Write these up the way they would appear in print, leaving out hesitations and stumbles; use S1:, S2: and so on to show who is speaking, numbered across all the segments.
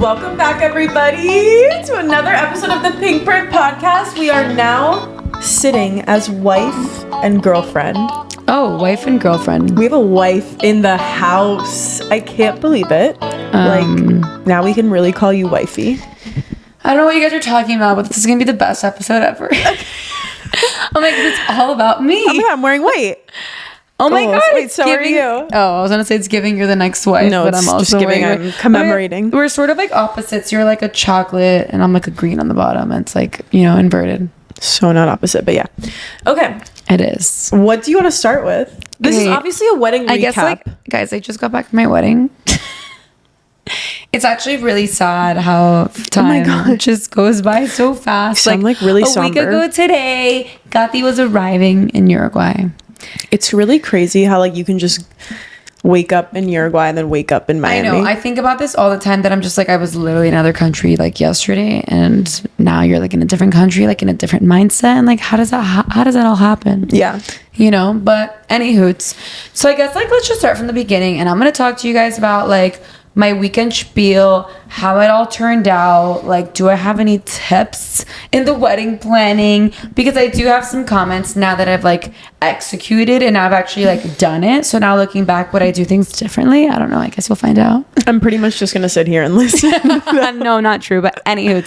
S1: Welcome back, everybody, to another episode of the Pink Print Podcast. We are now sitting as wife and girlfriend.
S2: Oh, wife and girlfriend.
S1: We have a wife in the house. I can't believe it. Now we can really call you wifey.
S2: I don't know what you guys are talking about, but this is going to be the best episode ever. I'm like, it's all about me.
S1: Oh my God, I'm wearing white.
S2: Oh my God.
S1: Wait, so are you?
S2: Oh, I was going to say it's giving you're the next wife,
S1: No,
S2: but
S1: it's
S2: I'm also
S1: just giving, I'm commemorating.
S2: We're sort of like opposites. You're like a chocolate and I'm like a green on the bottom. It's like, you know, inverted.
S1: So not opposite, but yeah. Okay.
S2: It is.
S1: What do you want to start with? This is obviously a wedding recap.
S2: I guess, like, guys, I just got back from my wedding. It's actually really sad how time just goes by so fast.
S1: I'm like really somber.
S2: A week ago today, Gati was arriving in Uruguay.
S1: It's really crazy how like you can just wake up in Uruguay and then wake up in Miami.
S2: I know. I think about this all the time that I'm just like, I was literally in another country like yesterday and now you're like in a different country, like in a different mindset. And like, how does that all happen?
S1: Yeah.
S2: You know, but anywhoots. So I guess like, let's just start from the beginning and I'm going to talk to you guys about like my weekend spiel, how it all turned out. Like, do I have any tips in the wedding planning? Because I do have some comments now that I've like executed and I've actually like done it. So now looking back, would I do things differently? I don't know. I guess you'll find out.
S1: I'm pretty much just going to sit here and listen.
S2: No, not true. But anywho,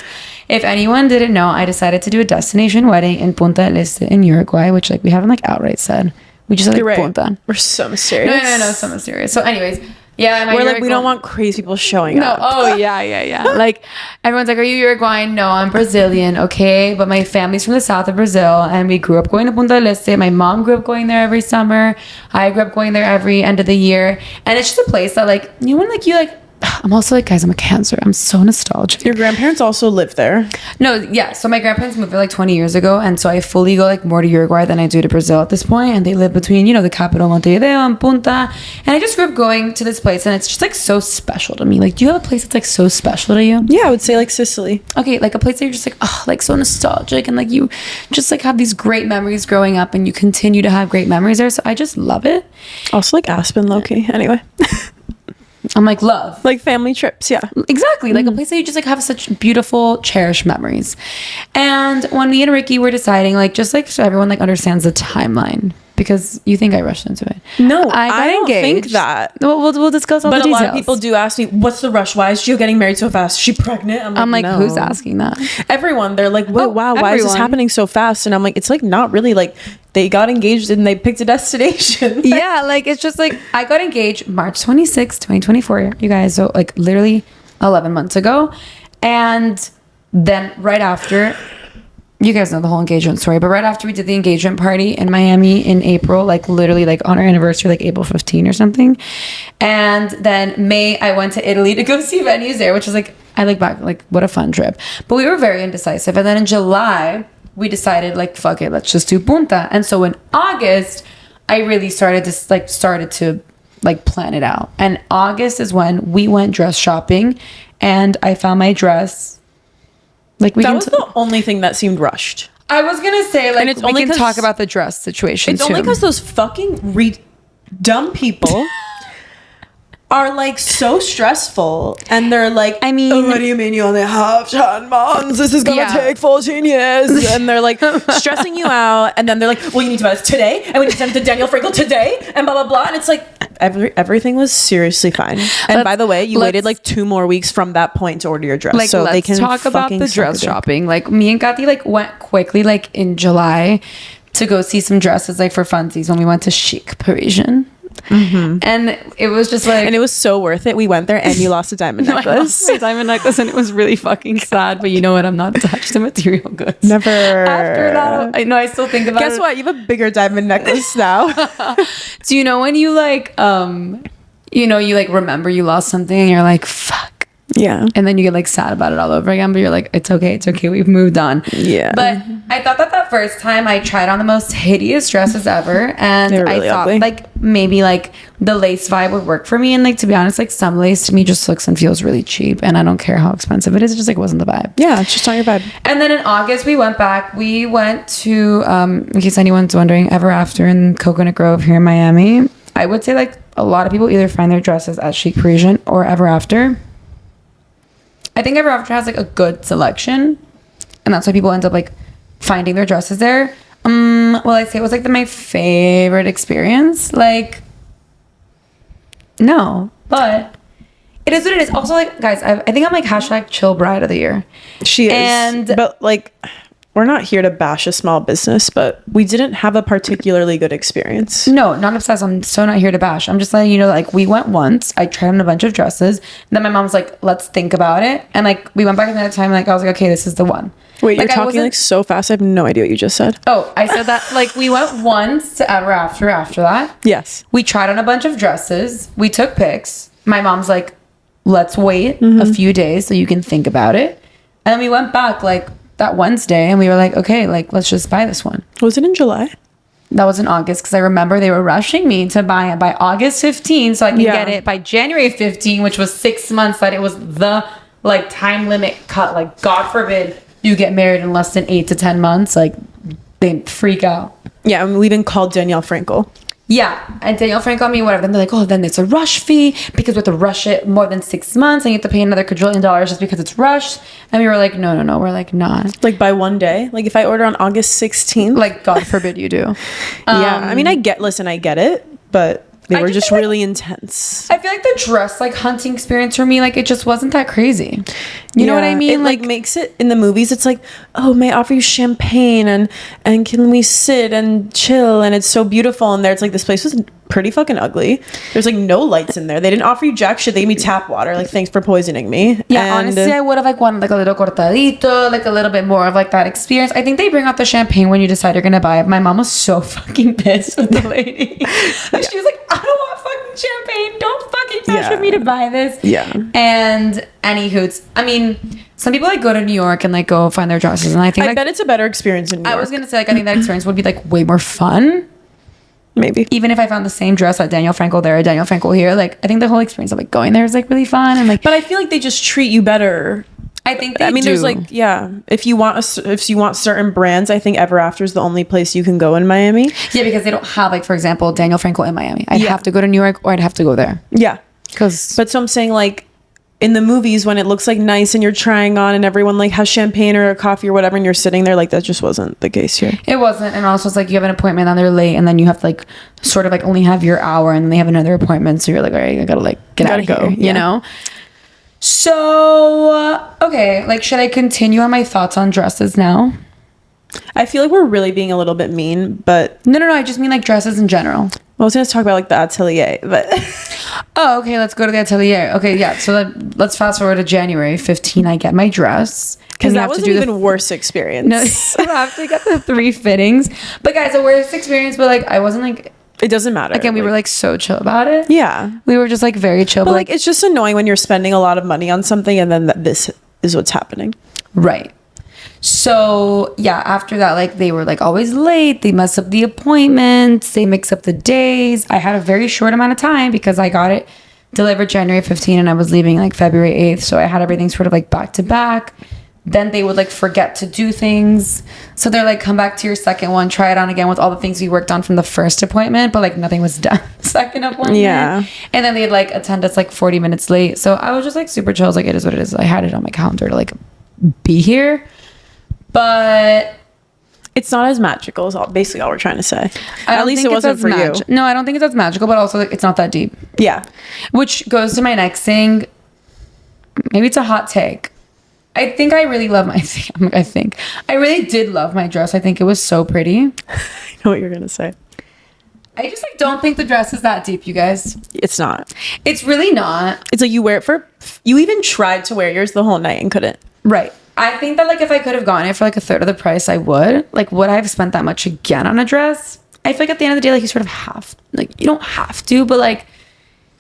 S2: if anyone didn't know, I decided to do a destination wedding in Punta del Este in Uruguay, which like we haven't like outright said. We just said like Punta.
S1: We're so mysterious.
S2: No, so mysterious. So anyways, yeah,
S1: we're like, we don't want crazy people showing up.
S2: Oh, yeah. Like, everyone's like, are you Uruguayan? No, I'm Brazilian, okay? But my family's from the south of Brazil, and we grew up going to Punta del Este. My mom grew up going there every summer. I grew up going there every end of the year. And it's just a place that, like, you know, when, like, you, like, I'm also like, guys, I'm a Cancer. I'm so nostalgic.
S1: Your grandparents also live there?
S2: No, yeah. So my grandparents moved there like 20 years ago. And so I fully go like more to Uruguay than I do to Brazil at this point. And they live between, you know, the capital Montevideo and Punta. And I just grew up going to this place and it's just like so special to me. Like, do you have a place that's like so special to you?
S1: Yeah, I would say like Sicily.
S2: Okay, like a place that you're just like, oh, like so nostalgic. And like you just like have these great memories growing up and you continue to have great memories there. So I just love it.
S1: Also like Aspen, low-key. Anyway.
S2: I'm like, love.
S1: Like family trips, yeah.
S2: Exactly. Like a place that you just like have such beautiful, cherished memories. And when me and Ricky were deciding, like, just like so everyone like understands the timeline. Because you think I rushed into it.
S1: No, I don't think that.
S2: We'll discuss all the details.
S1: But a lot of people do ask me, what's the rush? Why is Gio getting married so fast? Is she pregnant?
S2: I'm like,
S1: no.
S2: Who's asking that?
S1: Everyone. They're like, wow, why is this happening so fast? And I'm like, it's like not really like they got engaged and they picked a destination.
S2: Yeah, like it's just like I got engaged March 26, 2024, you guys. So like literally 11 months ago. And then right after... You guys know the whole engagement story, but right after we did the engagement party in Miami in April, like literally like on our anniversary, like April 15 or something. And then May, I went to Italy to go see venues there, which was like, I look back, like what a fun trip. But we were very indecisive. And then in July, we decided like, fuck it, let's just do Punta. And so in August, I really started to plan it out. And August is when we went dress shopping and I found my dress. Like
S1: that was the only thing that seemed rushed.
S2: I was gonna say, like,
S1: and it's
S2: we
S1: only
S2: can talk about the dress situation.
S1: It's only because those fucking dumb people are like so stressful, and they're like,
S2: I mean,
S1: oh, what do you mean you only have 10 months? This is gonna take 14 years, and they're like stressing you out, and then they're like, well, you need to buy this today, and we need to send it to Daniel Frankel today, and blah blah blah, and it's like everything was seriously fine. And by the way, you waited like 2 more weeks from that point to order your dress,
S2: like,
S1: so they can
S2: talk about the dress shopping. Like me and Gati like went quickly like in July to go see some dresses like for funsies when we went to Chic Parisian. Mm-hmm. And it was just like,
S1: and it was so worth it. We went there and you lost a diamond necklace.
S2: I lost my diamond necklace and it was really fucking sad, but you know what, I'm not attached to material goods.
S1: Never.
S2: After that, I know, I still think about it.
S1: Guess what, you have a bigger diamond necklace now.
S2: Do you know when you like you know, you like remember you lost something and you're like, fuck.
S1: Yeah.
S2: And then you get like sad about it all over again, but you're like, it's okay, we've moved on.
S1: Yeah.
S2: But I thought that first time I tried on the most hideous dresses ever, and really I thought ugly. Like maybe like the lace vibe would work for me, and like to be honest, like some lace to me just looks and feels really cheap, and I don't care how expensive it is, it just like wasn't the vibe.
S1: Yeah, it's just not your vibe.
S2: And then in August we went to in case anyone's wondering, Ever After in Coconut Grove here in Miami. I would say like a lot of people either find their dresses at Chic Parisian or Ever After. think Ever After has like a good selection, and that's why people end up like finding their dresses there. Well, I'd say it was like my favorite experience. Like, no, but it is what it is. Also, like, guys, I think I'm like hashtag chill bride of the year.
S1: She is, but like, we're not here to bash a small business, but we didn't have a particularly good experience.
S2: No, not obsessed. I'm so not here to bash. I'm just letting you know, like, we went once. I tried on a bunch of dresses. Then my mom's like, let's think about it. And like, we went back another time. Like, I was like, okay, this is the one.
S1: Wait,
S2: like,
S1: you're talking like so fast. I have no idea what you just said.
S2: Oh, I said that like we went once to Ever After that.
S1: Yes.
S2: We tried on a bunch of dresses. We took pics. My mom's like, let's wait a few days so you can think about it. And then we went back like that Wednesday and we were like, okay, like let's just buy this one.
S1: Was it in July?
S2: That was in August because I remember they were rushing me to buy it by August 15 so I can get it by January 15, which was 6 months that it was the like time limit cut. Like, God forbid you get married in less than 8 to 10 months. Like, they freak out.
S1: Yeah, and we even called Danielle Frankel.
S2: Yeah, and Danielle Frankel, me, whatever. Then they're like, oh, then it's a rush fee because we have to rush it more than 6 months and you have to pay another quadrillion dollars just because it's rushed. And we were like, no. We're like, not.
S1: Like by one day? Like if I order on August 16th?
S2: Like, God forbid you do.
S1: Yeah, I mean, I get it, but they were just really intense.
S2: I feel like the dress like hunting experience for me, like it just wasn't that crazy. You know what I mean?
S1: It like makes it in the movies. It's like, oh, may I offer you champagne and can we sit and chill? And it's so beautiful in there. It's like this place was pretty fucking ugly. There's like no lights in there. They didn't offer you jack shit. They gave me tap water. Like, thanks for poisoning me.
S2: Yeah,
S1: and
S2: honestly, I would have like wanted like a little cortadito, like a little bit more of like that experience. I think they bring out the champagne when you decide you're gonna buy it. My mom was so fucking pissed with the lady. She was like, I don't want fucking champagne. Don't fucking pressure me to buy this.
S1: Yeah.
S2: And any hoots. I mean, some people like go to New York and like go find their dresses, and I think
S1: I
S2: like,
S1: bet it's a better experience in New York.
S2: I was gonna say like I think that experience would be like way more fun.
S1: Maybe.
S2: Even if I found the same dress at Danielle Frankel there or Danielle Frankel here, like I think the whole experience of like going there is like really fun and like.
S1: But I feel like they just treat you better.
S2: I think they do.
S1: There's like, yeah, if you want certain brands, I think Ever After is the only place you can go in Miami.
S2: Yeah, because they don't have like, for example, Danielle Frankel in Miami. I'd have to go to New York or I'd have to go there.
S1: Yeah.
S2: But
S1: so I'm saying like in the movies when it looks like nice and you're trying on and everyone like has champagne or a coffee or whatever and you're sitting there, like that just wasn't the case here.
S2: It wasn't. And also it's like you have an appointment and they're late and then you have to like sort of like only have your hour and then they have another appointment. So you're like, all right, I gotta like get out of here, you know? So, okay, like should I continue on my thoughts on dresses now?
S1: I feel like we're really being a little bit mean, but...
S2: No, I just mean like dresses in general.
S1: Well, I was going to talk about like the atelier, but...
S2: Oh, okay, let's go to the atelier. Okay, yeah, so let's fast forward to January 15. I get my dress.
S1: Because that was an even worse experience.
S2: No, I have to get the 3 fittings. But guys, a worse experience, but like I wasn't like...
S1: It doesn't matter.
S2: Again, we were like so chill about it.
S1: Yeah.
S2: We were just like very chill.
S1: But like it's just annoying when you're spending a lot of money on something and then this is what's happening.
S2: Right. So yeah, after that, like they were like always late. They mess up the appointments. They mix up the days. I had a very short amount of time because I got it delivered January 15 and I was leaving like February 8th. So I had everything sort of like back to back. Then they would like forget to do things. So they're like, come back to your second one, try it on again with all the things we worked on from the first appointment, but like nothing was done. Second appointment. Yeah. And then they'd like attend us like 40 minutes late. So I was just like super chill. I was like, it is what it is. I had it on my calendar to like be here. But
S1: it's not as magical is basically all we're trying to say. At least it wasn't for you.
S2: No, I don't think it's as magical, but also like, it's not that deep.
S1: Yeah.
S2: Which goes to my next thing. Maybe it's a hot take. I think I really love I really did love my dress. I think it was so pretty.
S1: I know what you're gonna say.
S2: I just like don't think the dress is that deep, you guys.
S1: It's not.
S2: It's really not.
S1: It's like you wear it you even tried to wear yours the whole night and couldn't.
S2: Right. I think that like if I could have gotten it for like a third of the price, I would. Like, would I have spent that much again on a dress? I feel like at the end of the day, like you sort of have, like you don't have to, but like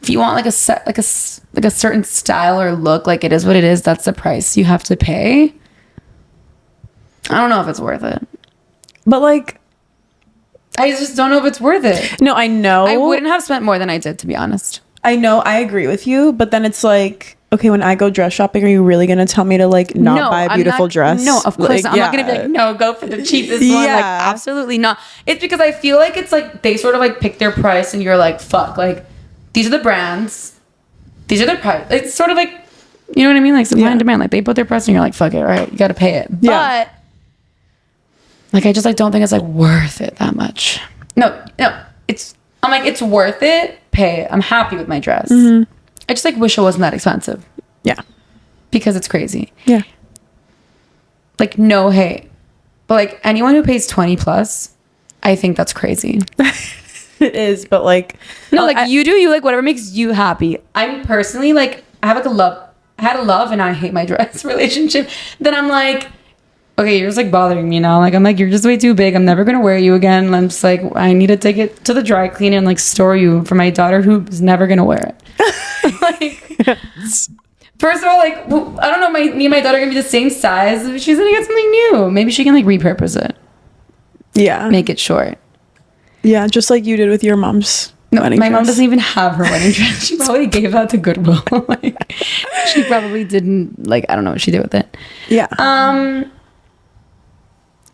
S2: if you want like a certain style or look, like it is what it is, that's the price you have to pay. I don't know if it's worth it.
S1: But like
S2: I just don't know if it's worth it.
S1: No, I know.
S2: I wouldn't have spent more than I did, to be honest.
S1: I know, I agree with you, but then it's like, okay, when I go dress shopping, are you really going to tell me to like not buy a beautiful dress?
S2: No, of course
S1: like,
S2: not. I'm not going to be like, no, go for the cheapest one. Like, absolutely not. It's because I feel like it's like they sort of like pick their price and you're like, fuck, like these are the brands. These are their price. It's sort of like, You know what I mean? Like supply and demand. Like they put their price and you're like, fuck it, all right, you got to pay it. But like I just like don't think it's like worth it that much. No, I'm like, it's worth it. Pay it. I'm happy with my dress. I just like wish it wasn't that expensive.
S1: Yeah.
S2: Because it's crazy.
S1: Yeah.
S2: Like no hate. But like anyone who pays 20 plus, I think that's crazy.
S1: It is, but like
S2: no, like you do you like whatever makes you happy. I'm personally like I have like I had a love and I hate my dress relationship. Then I'm like, okay, you're just like bothering me now. Like I'm like, you're just way too big. I'm never gonna wear you again. I'm just like, I need to take it to the dry cleaner and like store you for my daughter who's never gonna wear it. Like first of all, like I don't know, me and my daughter are gonna be the same size. She's gonna get something new. Maybe she can like repurpose it.
S1: Yeah.
S2: Make it short.
S1: Yeah, just like you did with your mom's wedding
S2: my
S1: dress.
S2: mom doesn't even have her wedding dress. She probably gave that to Goodwill. Like, she probably didn't, like, I don't know what she did with it.
S1: Yeah.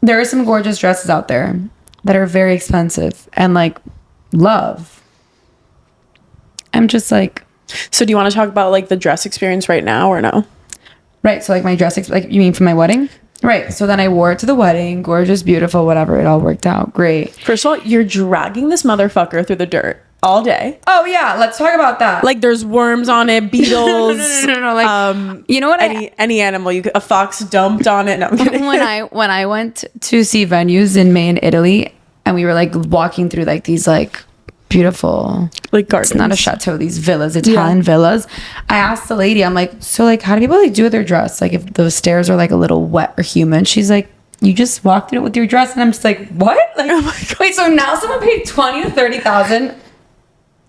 S2: There are some gorgeous dresses out there that are very expensive and, like, love. I'm just like...
S1: So do you want to talk about, like, the dress experience right now or no?
S2: Right, so, like, my dress... like, you mean for my wedding? Right, so then I wore it to the wedding. Gorgeous, beautiful, whatever. It all worked out. Great.
S1: First of all, you're dragging this motherfucker through the dirt all day.
S2: Oh, yeah. Let's talk about that.
S1: Like, there's worms on it, beetles.
S2: No. Like, you know what?
S1: Any animal. A fox dumped on it. No, I'm kidding.
S2: When I went to see venues in May in Italy, and we were, like, walking through, like, these, like... beautiful
S1: like gardens.
S2: It's not a chateau, these villas, Italian villas. I asked the lady, I'm like, so like how do people like do with their dress, like if those stairs are like a little wet or humid? She's like, you just walk through it with your dress. And I'm just like, what? Like, oh my God. Wait, so now someone paid 20 to 30,000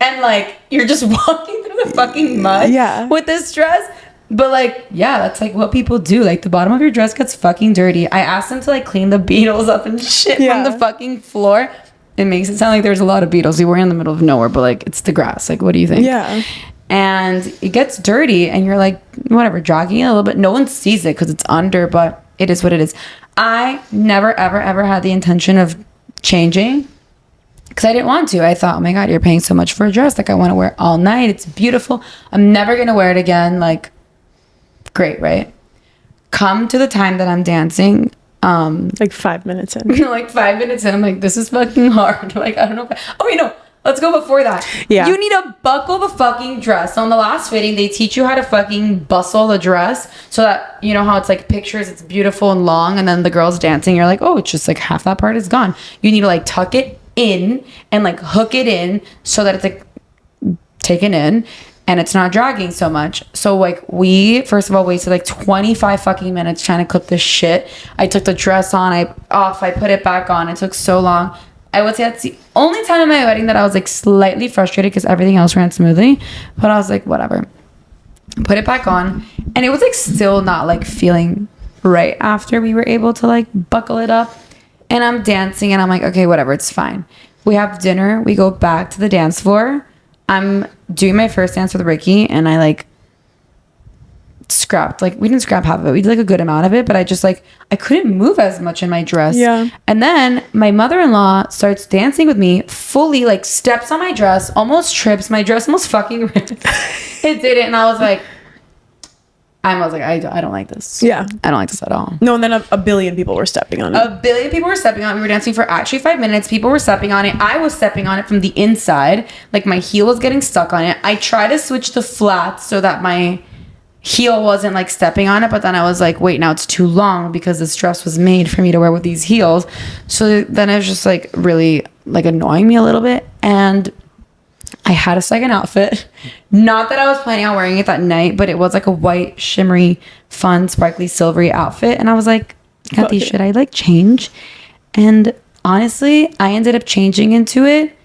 S2: and like you're just walking through the fucking mud with this dress? But like, yeah, that's like what people do. Like the bottom of your dress gets fucking dirty. I asked them to like clean the beetles up and shit from the fucking floor. It makes it sound like there's a lot of beetles. We were in the middle of nowhere, but like it's the grass. Like, what do you think?
S1: Yeah.
S2: And it gets dirty and you're like, whatever, jogging it a little bit. No one sees it because it's under, but it is what it is. I never, ever, ever had the intention of changing because I didn't want to. I thought, oh my God, you're paying so much for a dress. Like I want to wear it all night. It's beautiful. I'm never going to wear it again. Like, great, right? Come to the time that I'm dancing.
S1: Like 5 minutes in.
S2: Like 5 minutes in, I'm like, this is fucking hard. Like, I don't know. Oh, wait, no. Let's go before that. Yeah. You need to buckle the fucking dress. So on the last fitting, they teach you how to fucking bustle the dress so that, you know how it's like pictures, it's beautiful and long, and then the girl's dancing, you're like, oh, it's just like half that part is gone. You need to like tuck it in and like hook it in so that it's like taken in and it's not dragging so much. So like we first of all wasted like 25 fucking minutes trying to clip this shit. I took the dress on, I put it back on. It took so long. I would say that's the only time in my wedding that I was like slightly frustrated because everything else ran smoothly. But I was like, whatever. Put it back on. And it was like still not like feeling right after we were able to like buckle it up. And I'm dancing and I'm like, okay, whatever, it's fine. We have dinner. We go back to the dance floor. I'm doing my first dance with Ricky and I like scrapped, like we didn't scrap half of it, we did like a good amount of it, but I just like I couldn't move as much in my dress. And then my mother-in-law starts dancing with me, fully like steps on my dress, almost trips, my dress almost fucking ripped. It didn't. And I was like I don't like this. I don't like this at all.
S1: No. And then a billion people were stepping on it.
S2: A billion people were stepping on it. We were dancing for actually 5 minutes. People were stepping on it. I was stepping on it from the inside. Like my heel was getting stuck on it. I tried to switch to flats so that my heel wasn't like stepping on it, but then I was like, wait, now it's too long because this dress was made for me to wear with these heels. So then it was just like really like annoying me a little bit. And I had a second outfit. Not that I was planning on wearing it that night, but it was like a white, shimmery, fun, sparkly, silvery outfit. And I was like, Kathy, should I like change? And honestly, I ended up changing into it.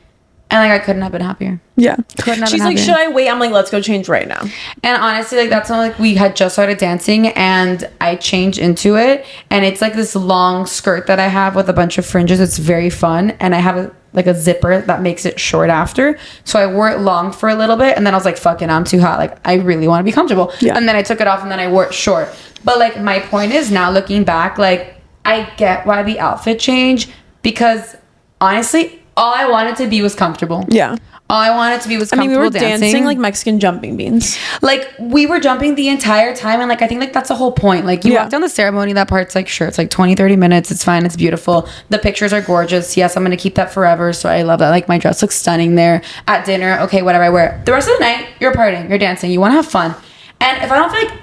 S2: And like I couldn't have been happier.
S1: Yeah.
S2: Couldn't have
S1: She's
S2: been
S1: like,
S2: happier.
S1: should I wait? I'm like, let's go change right now.
S2: And honestly, like that's when like we had just started dancing and I changed into it. And it's like this long skirt that I have with a bunch of fringes. It's very fun. And I have like a zipper that makes it short after. So I wore it long for a little bit. And then I was like, fuck it, I'm too hot. Like I really want to be comfortable. Yeah. And then I took it off and then I wore it short. But like my point is now looking back, like I get why the outfit changed because honestly, all I wanted to be was comfortable.
S1: Yeah.
S2: All I wanted to be was
S1: I mean,
S2: comfortable
S1: we were dancing
S2: dancing.
S1: like Mexican jumping beans.
S2: Like, we were jumping the entire time, and like, I think like that's the whole point. Like, you
S1: Yeah.
S2: walk down the ceremony, that part's like, sure, it's like 20-30 minutes, it's fine, it's beautiful, the pictures are gorgeous, yes, I'm gonna keep that forever, so I love that. Like, my dress looks stunning there. At dinner, okay, whatever I wear, the rest of the night you're partying, you're dancing, you want to have fun. And if I don't feel like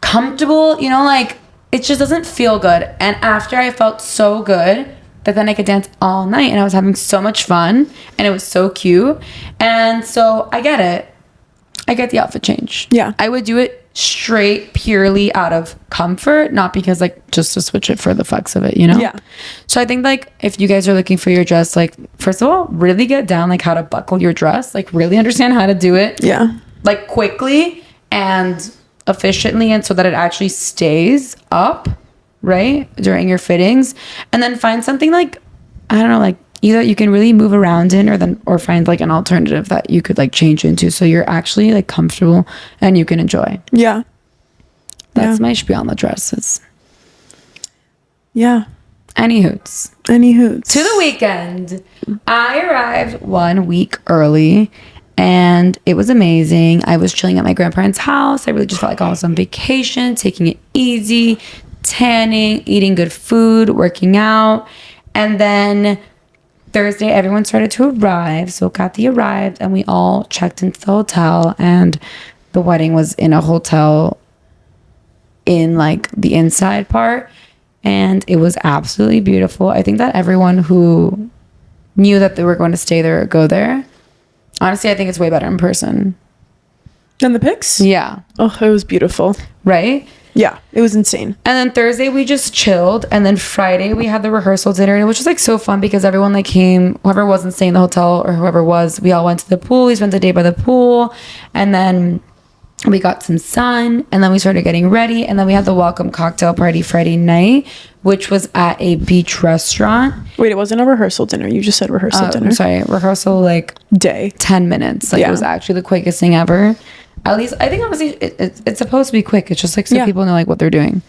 S2: comfortable, you know, like, it just doesn't feel good. And after, I felt so good that then I could dance all night, and I was having so much fun, and it was so cute. And so I get it. I get the outfit change.
S1: Yeah.
S2: I would do it straight, purely out of comfort, not because like just to switch it for the fucks of it, you know?
S1: Yeah.
S2: So I think like if you guys are looking for your dress, like first of all, really get down like how to buckle your dress, like really understand how to do it.
S1: Yeah.
S2: Like quickly and efficiently, and so that it actually stays up, right, during your fittings. And then find something like, I don't know, like either you can really move around in, or find like an alternative that you could like change into, so you're actually like comfortable and you can enjoy.
S1: Yeah.
S2: That's my spiel on the dresses.
S1: Yeah.
S2: Any hoots.
S1: To
S2: To the weekend. I arrived 1 week early, and it was amazing. I was chilling at my grandparents' house. I really just felt like I was on vacation, taking it easy, tanning, eating good food, working out. And then Thursday, everyone started to arrive. So Kathy arrived, and we all checked into the hotel, and the wedding was in a hotel in like the inside part, and it was absolutely beautiful. I think that everyone who knew that they were going to stay there or go there, honestly, I think it's way better in person.
S1: And the pics?
S2: Yeah.
S1: Oh, it was beautiful.
S2: Right?
S1: Yeah, it was insane.
S2: And then Thursday we just chilled, and then Friday we had the rehearsal dinner, which was like so fun because everyone like came, whoever wasn't staying in the hotel or whoever was, we all went to the pool. We spent the day by the pool, and then we got some sun, and then we started getting ready, and then we had the welcome cocktail party Friday night, which was at a beach restaurant.
S1: Wait, it wasn't a rehearsal dinner. You just said rehearsal dinner.
S2: I'm sorry, rehearsal like
S1: Day.
S2: 10 minutes. Like
S1: Yeah.
S2: it was actually the quickest thing ever. At least I think honestly it's supposed to be quick. It's just like so
S1: Yeah.
S2: people know like what they're doing.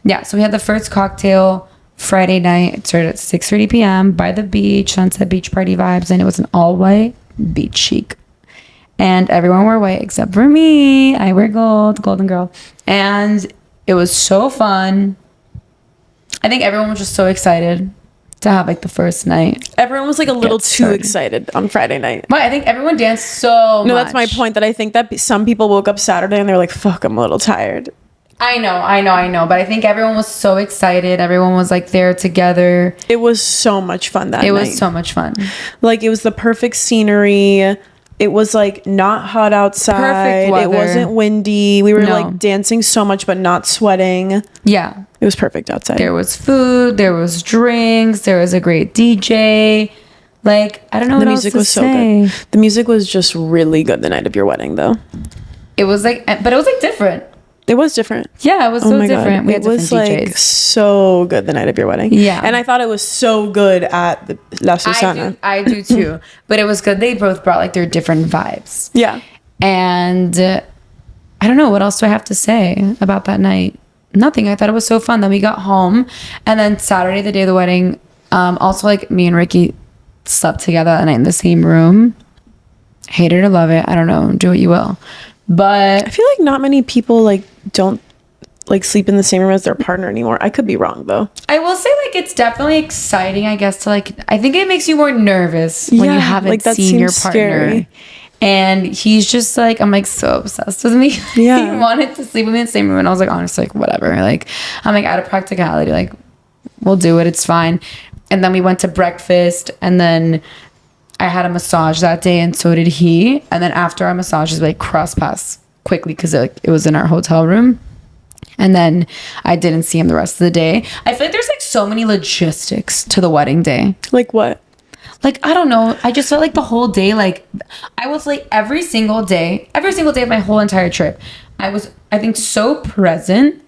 S2: Yeah, so we had the first cocktail Friday night. It started at 6:30 p.m. by the beach, sunset beach party vibes, and it was an all white beach chic. And everyone wore white except for me. I wear gold, golden girl. And it was so fun. I think everyone was just so excited to have like the first night.
S1: Everyone was like a little
S2: Get
S1: too
S2: started.
S1: excited on Friday night.
S2: But I think everyone danced so
S1: No,
S2: much.
S1: that's my point. That I think that some people woke up Saturday and they're like, "Fuck, I'm a little tired."
S2: I know. But I think everyone was so excited. Everyone was like there together.
S1: It was so much fun that night.
S2: It was so much fun.
S1: Like it was the perfect scenery. It was like not hot outside.
S2: Perfect weather.
S1: It wasn't windy. We were
S2: No.
S1: like dancing so much but not sweating.
S2: Yeah.
S1: It was perfect outside.
S2: There was food. There was drinks. There was a great DJ. Like, I don't know
S1: The
S2: what
S1: music
S2: else to
S1: was so
S2: say.
S1: good. The music was just really good the night of your wedding though.
S2: It was like, but it was like different.
S1: It was different.
S2: Yeah, it was so different. We had
S1: It was
S2: different
S1: like
S2: DJs.
S1: so good the night of your wedding.
S2: Yeah.
S1: And I thought it was so good at the La Susana.
S2: I do too. But it was good. They both brought like their different vibes.
S1: Yeah.
S2: And I don't know. What else do I have to say about that night? Nothing. I thought it was so fun. Then we got home. And then Saturday, the day of the wedding, also like me and Ricky slept together that night in the same room. Hate it or love it. I don't know. Do what you will. But
S1: I feel like not many people like don't like sleep in the same room as their partner anymore. I could be wrong though.
S2: I will say like it's definitely exciting, I guess, to like, I think it makes you more nervous when you
S1: Yeah,
S2: haven't
S1: like, that
S2: seen your
S1: seems
S2: partner.
S1: scary.
S2: And he's just like, I'm like so obsessed with me.
S1: Yeah.
S2: He wanted to sleep with me in the same room. And I was like, honestly, like whatever. Like, I'm like out of practicality, like we'll do it. It's fine. And then we went to breakfast, and then I had a massage that day, and so did he. And then after our massages, like cross paths quickly because it was in our hotel room. And then I didn't see him the rest of the day. I feel like there's like so many logistics to the wedding day.
S1: Like what?
S2: Like, I don't know. I just felt like the whole day, like I was like every single day of my whole entire trip, I was, I think, so present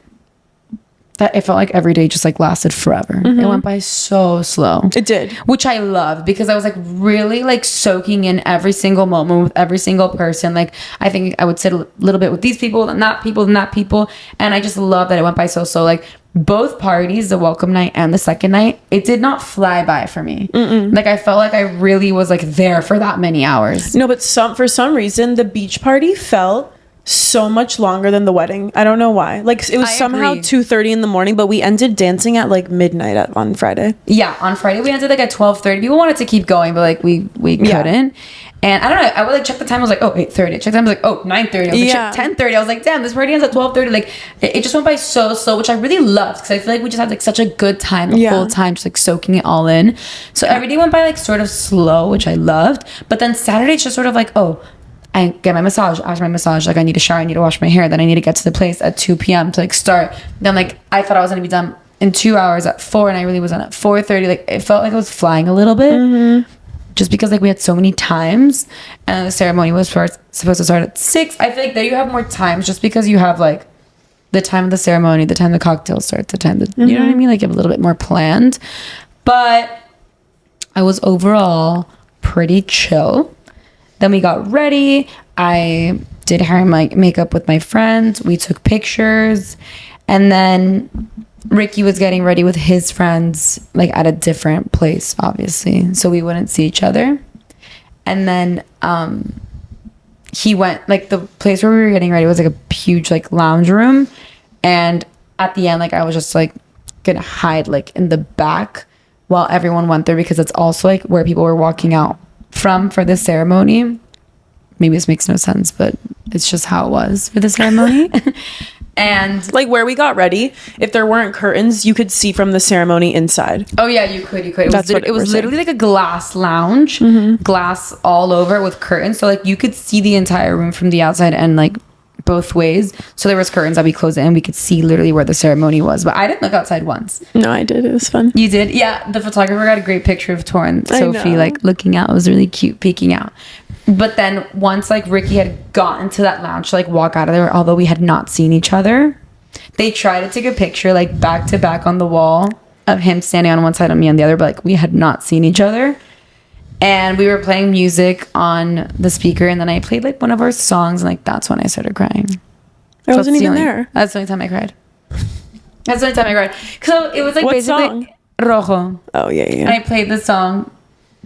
S2: that it felt like every day just like lasted forever. It went by so slow.
S1: It did.
S2: Which I loved because I was like really like soaking in every single moment with every single person. Like I think I would sit a little bit with these people and that people and that people. And I just love that it went by so slow. Like both parties, the welcome night and the second night, it did not fly by for me. Like I felt like I really was like there for that many hours.
S1: No, but for some reason, the beach party felt so much longer than the wedding. I don't know why. Like it was somehow 2:30 in the morning, but we ended dancing at like midnight on Friday.
S2: Yeah, on Friday we ended like at 12:30. People wanted to keep going, but like we couldn't. And I don't know, I would like check the time. I was like, oh, 8:30. Check the time. I was like, oh, 9:30. I was like, check 10:30. I was like, damn, this party ends at 12:30. Like it just went by so slow, which I really loved because I feel like we just had like such a good time the whole time, just like soaking it all in. So every day went by like sort of slow, which I loved. But then Saturday it's just sort of like, oh, I get my massage. After my massage, like I need to shower, I need to wash my hair, then I need to get to the place at 2 p.m. to like start. Then like I thought I was gonna be done in 2 hours at 4, and I really was done at 4:30. Like it felt like I was flying a little bit, just because like we had so many times, and the ceremony was supposed to start at 6. I feel like there you have more times, just because you have like the time of the ceremony, the time the cocktail starts, the time that you know what I mean. Like you have a little bit more planned, but I was overall pretty chill. Then we got ready. I did hair and makeup with my friends. We took pictures. And then Ricky was getting ready with his friends, like at a different place, obviously. So we wouldn't see each other. And then he went, like the place where we were getting ready was like a huge like lounge room. And at the end, like I was just like gonna hide like in the back while everyone went there, because it's also like where people were walking out from for the ceremony. Maybe this makes no sense, but it's just how it was for the ceremony. And
S1: like where we got ready, if there weren't curtains, you could see from the ceremony inside.
S2: Oh yeah, you could. It was literally like a glass lounge, glass all over with curtains. So like you could see the entire room from the outside and like both ways. So there was curtains that we closed it and we could see literally where the ceremony was. But I didn't look outside once.
S1: No, I did. It was fun.
S2: You did? Yeah. The photographer got a great picture of Tor and Sophie like looking out. It was really cute, peeking out. But then once like Ricky had gotten to that lounge to like walk out of there, although we had not seen each other, they tried to take a picture like back to back on the wall of him standing on one side and me on the other, but like we had not seen each other. And we were playing music on the speaker, and then I played like one of our songs, and like that's when I started crying.
S1: I wasn't even there.
S2: That's the only time I cried. That's the only time I cried. So it was like
S1: what
S2: basically
S1: song?
S2: Rojo.
S1: Oh yeah.
S2: And I played the song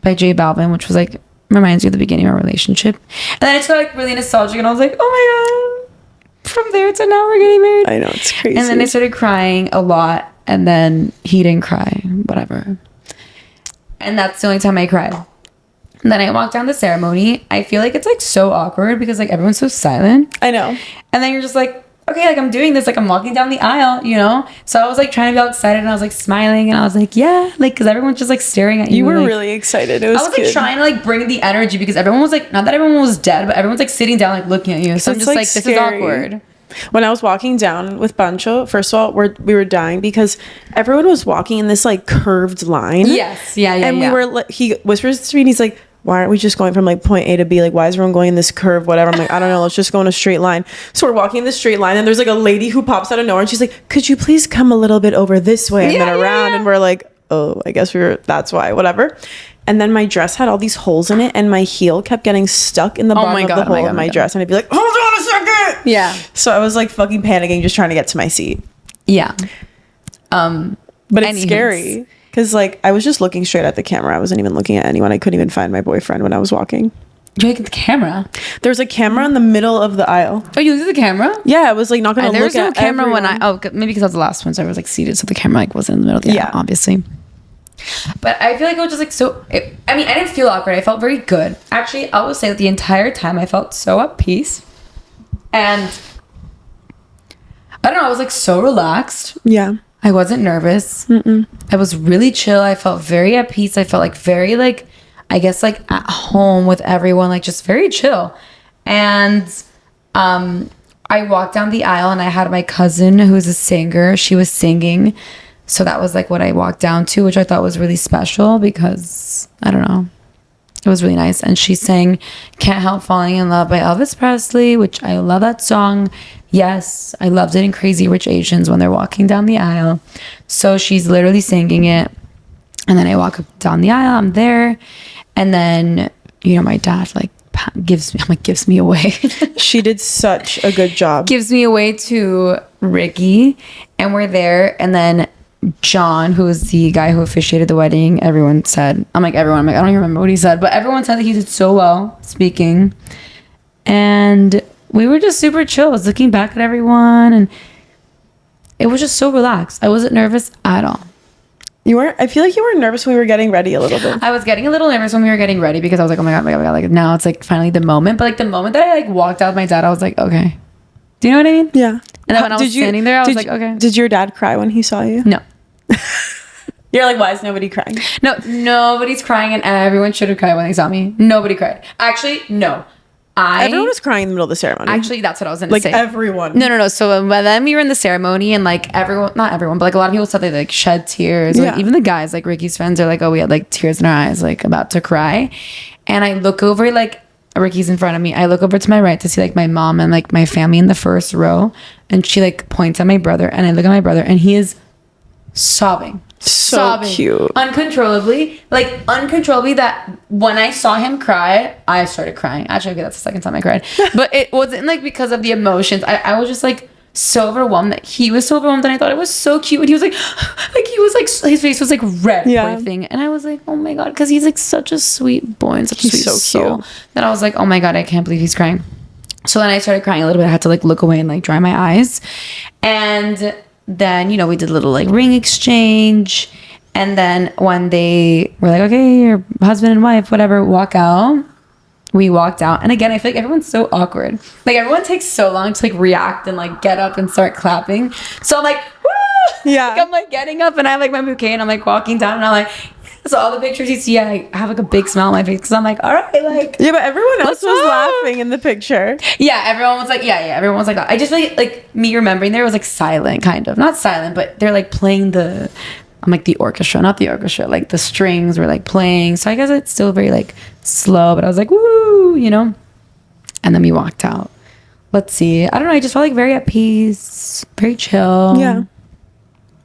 S2: by J Balvin, which was like reminds you of the beginning of our relationship. And then I just got like really nostalgic, and I was like, oh my god, from there to now we're getting married.
S1: I know, it's crazy.
S2: And then I started crying a lot, and then he didn't cry, whatever. And that's the only time I cried. And then I walked down the ceremony. I feel like it's like so awkward because like everyone's so silent.
S1: I know.
S2: And then you're just like, okay, like I'm doing this, like I'm walking down the aisle, you know? So I was like trying to be all excited, and I was like smiling, and I was like, yeah, like because everyone's just like staring at you.
S1: You were
S2: like,
S1: really excited. It was
S2: I was like trying to like bring the energy, because everyone was like, not that everyone was dead, but everyone's like sitting down like looking at you. So I'm just like this is awkward.
S1: When I was walking down with Pancho, first of all, we were dying because everyone was walking in this like curved line.
S2: Yes. Yeah.
S1: And we were like, he whispers to me and he's like, why aren't we just going from like point A to B? Like, why is everyone going in this curve, whatever? I'm like, I don't know. Let's just go in a straight line. So we're walking in this straight line, and there's like a lady who pops out of nowhere, and she's like, could you please come a little bit over this way and then around? And we're like, oh, I guess that's why, whatever. And then my dress had all these holes in it, and my heel kept getting stuck in the bottom of the hole of my dress. And I'd be like, hold on a second.
S2: Yeah.
S1: So I was like fucking panicking, just trying to get to my seat.
S2: Yeah.
S1: But it's scary. Because, like, I was just looking straight at the camera. I wasn't even looking at anyone. I couldn't even find my boyfriend when I was walking.
S2: You look at the camera?
S1: There's a camera in the middle of the aisle.
S2: Oh, you looked at the camera?
S1: Yeah, I was, like, not going to look at
S2: There was no camera
S1: everyone.
S2: when maybe because I was the last one, so I was, like, seated, so the camera, like, wasn't in the middle of the aisle, obviously. But I feel like it was just, like, so... I mean, I didn't feel awkward. I felt very good. Actually, I will say that the entire time I felt so at peace. And... I don't know, I was, like, so relaxed.
S1: Yeah.
S2: I wasn't nervous. I was really chill. I felt very at peace. I felt like very like, I guess like at home with everyone, like just very chill. And I walked down the aisle, and I had my cousin who's a singer. She was singing. So that was like what I walked down to, which I thought was really special because I don't know. It was really nice. And she sang Can't Help Falling in Love by Elvis Presley, which I love that song. Yes, I loved it in Crazy Rich Asians when they're walking down the aisle. So she's literally singing it. And then I walk up down the aisle, I'm there. And then, you know, my dad like gives me away.
S1: She did such a good job.
S2: Gives me away to Ricky, and we're there. And then John, who was the guy who officiated the wedding, everyone said, I don't even remember what he said, but everyone said that he did so well speaking. And we were just super chill. I was looking back at everyone, and it was just so relaxed. I wasn't nervous at all.
S1: You weren't? I feel like you were nervous when we were getting ready a little bit.
S2: I was getting a little nervous when we were getting ready because I was like, oh my god, like now it's like finally the moment. But like the moment that I like walked out with my dad, I was like, okay. Do you know what I mean?
S1: Yeah.
S2: And then when I was standing there, I was like, okay.
S1: Did your dad cry when he saw you?
S2: No.
S1: You're like, why is nobody crying?
S2: No, nobody's crying, and everyone should have cried when they saw me. Nobody cried. Actually, no.
S1: Everyone was crying in the middle of the ceremony.
S2: Actually, that's what I was going to say.
S1: Like everyone.
S2: No. So by then we were in the ceremony, and like everyone, not everyone, but like a lot of people said they like shed tears.
S1: Yeah.
S2: Like, even the guys, like Ricky's friends, are like, oh, we had like tears in our eyes, like about to cry. And I look over, like Ricky's in front of me. I look over to my right to see like my mom and like my family in the first row, and she like points at my brother, and I look at my brother, and he is sobbing.
S1: Cute.
S2: Uncontrollably, that when I saw him cry, I started crying. Actually, okay, that's the second time I cried. But it wasn't like because of the emotions. I was just like so overwhelmed that he was so overwhelmed, and I thought it was so cute. And he was like he was like, his face was like red, poor thing. And I was like, oh my god, because he's like such a sweet boy and such a sweet soul. That I was like, oh my god, I can't believe he's crying. So then I started crying a little bit. I had to like look away and like dry my eyes. And then, you know, we did a little like ring exchange. And then when they were like, okay, your husband and wife, whatever, walk out, we walked out. And again, I feel like everyone's so awkward. Like everyone takes so long to like react and like get up and start clapping. So I'm like, woo!
S1: Yeah.
S2: Like, I'm like getting up, and I have like my bouquet, and I'm like walking down, and I'm like, so all the pictures you see, I have like a big smile on my face because I'm like, all right, like.
S1: Yeah, but everyone else was laughing in the picture.
S2: Yeah, everyone was like, everyone was like that. I just feel like me remembering there was like silent, kind of. Not silent, but they're like playing I'm like the orchestra, not the orchestra. Like the strings were like playing. So I guess it's still very like slow, but I was like, woo, you know? And then we walked out. Let's see. I don't know. I just felt like very at peace, very chill.
S1: Yeah.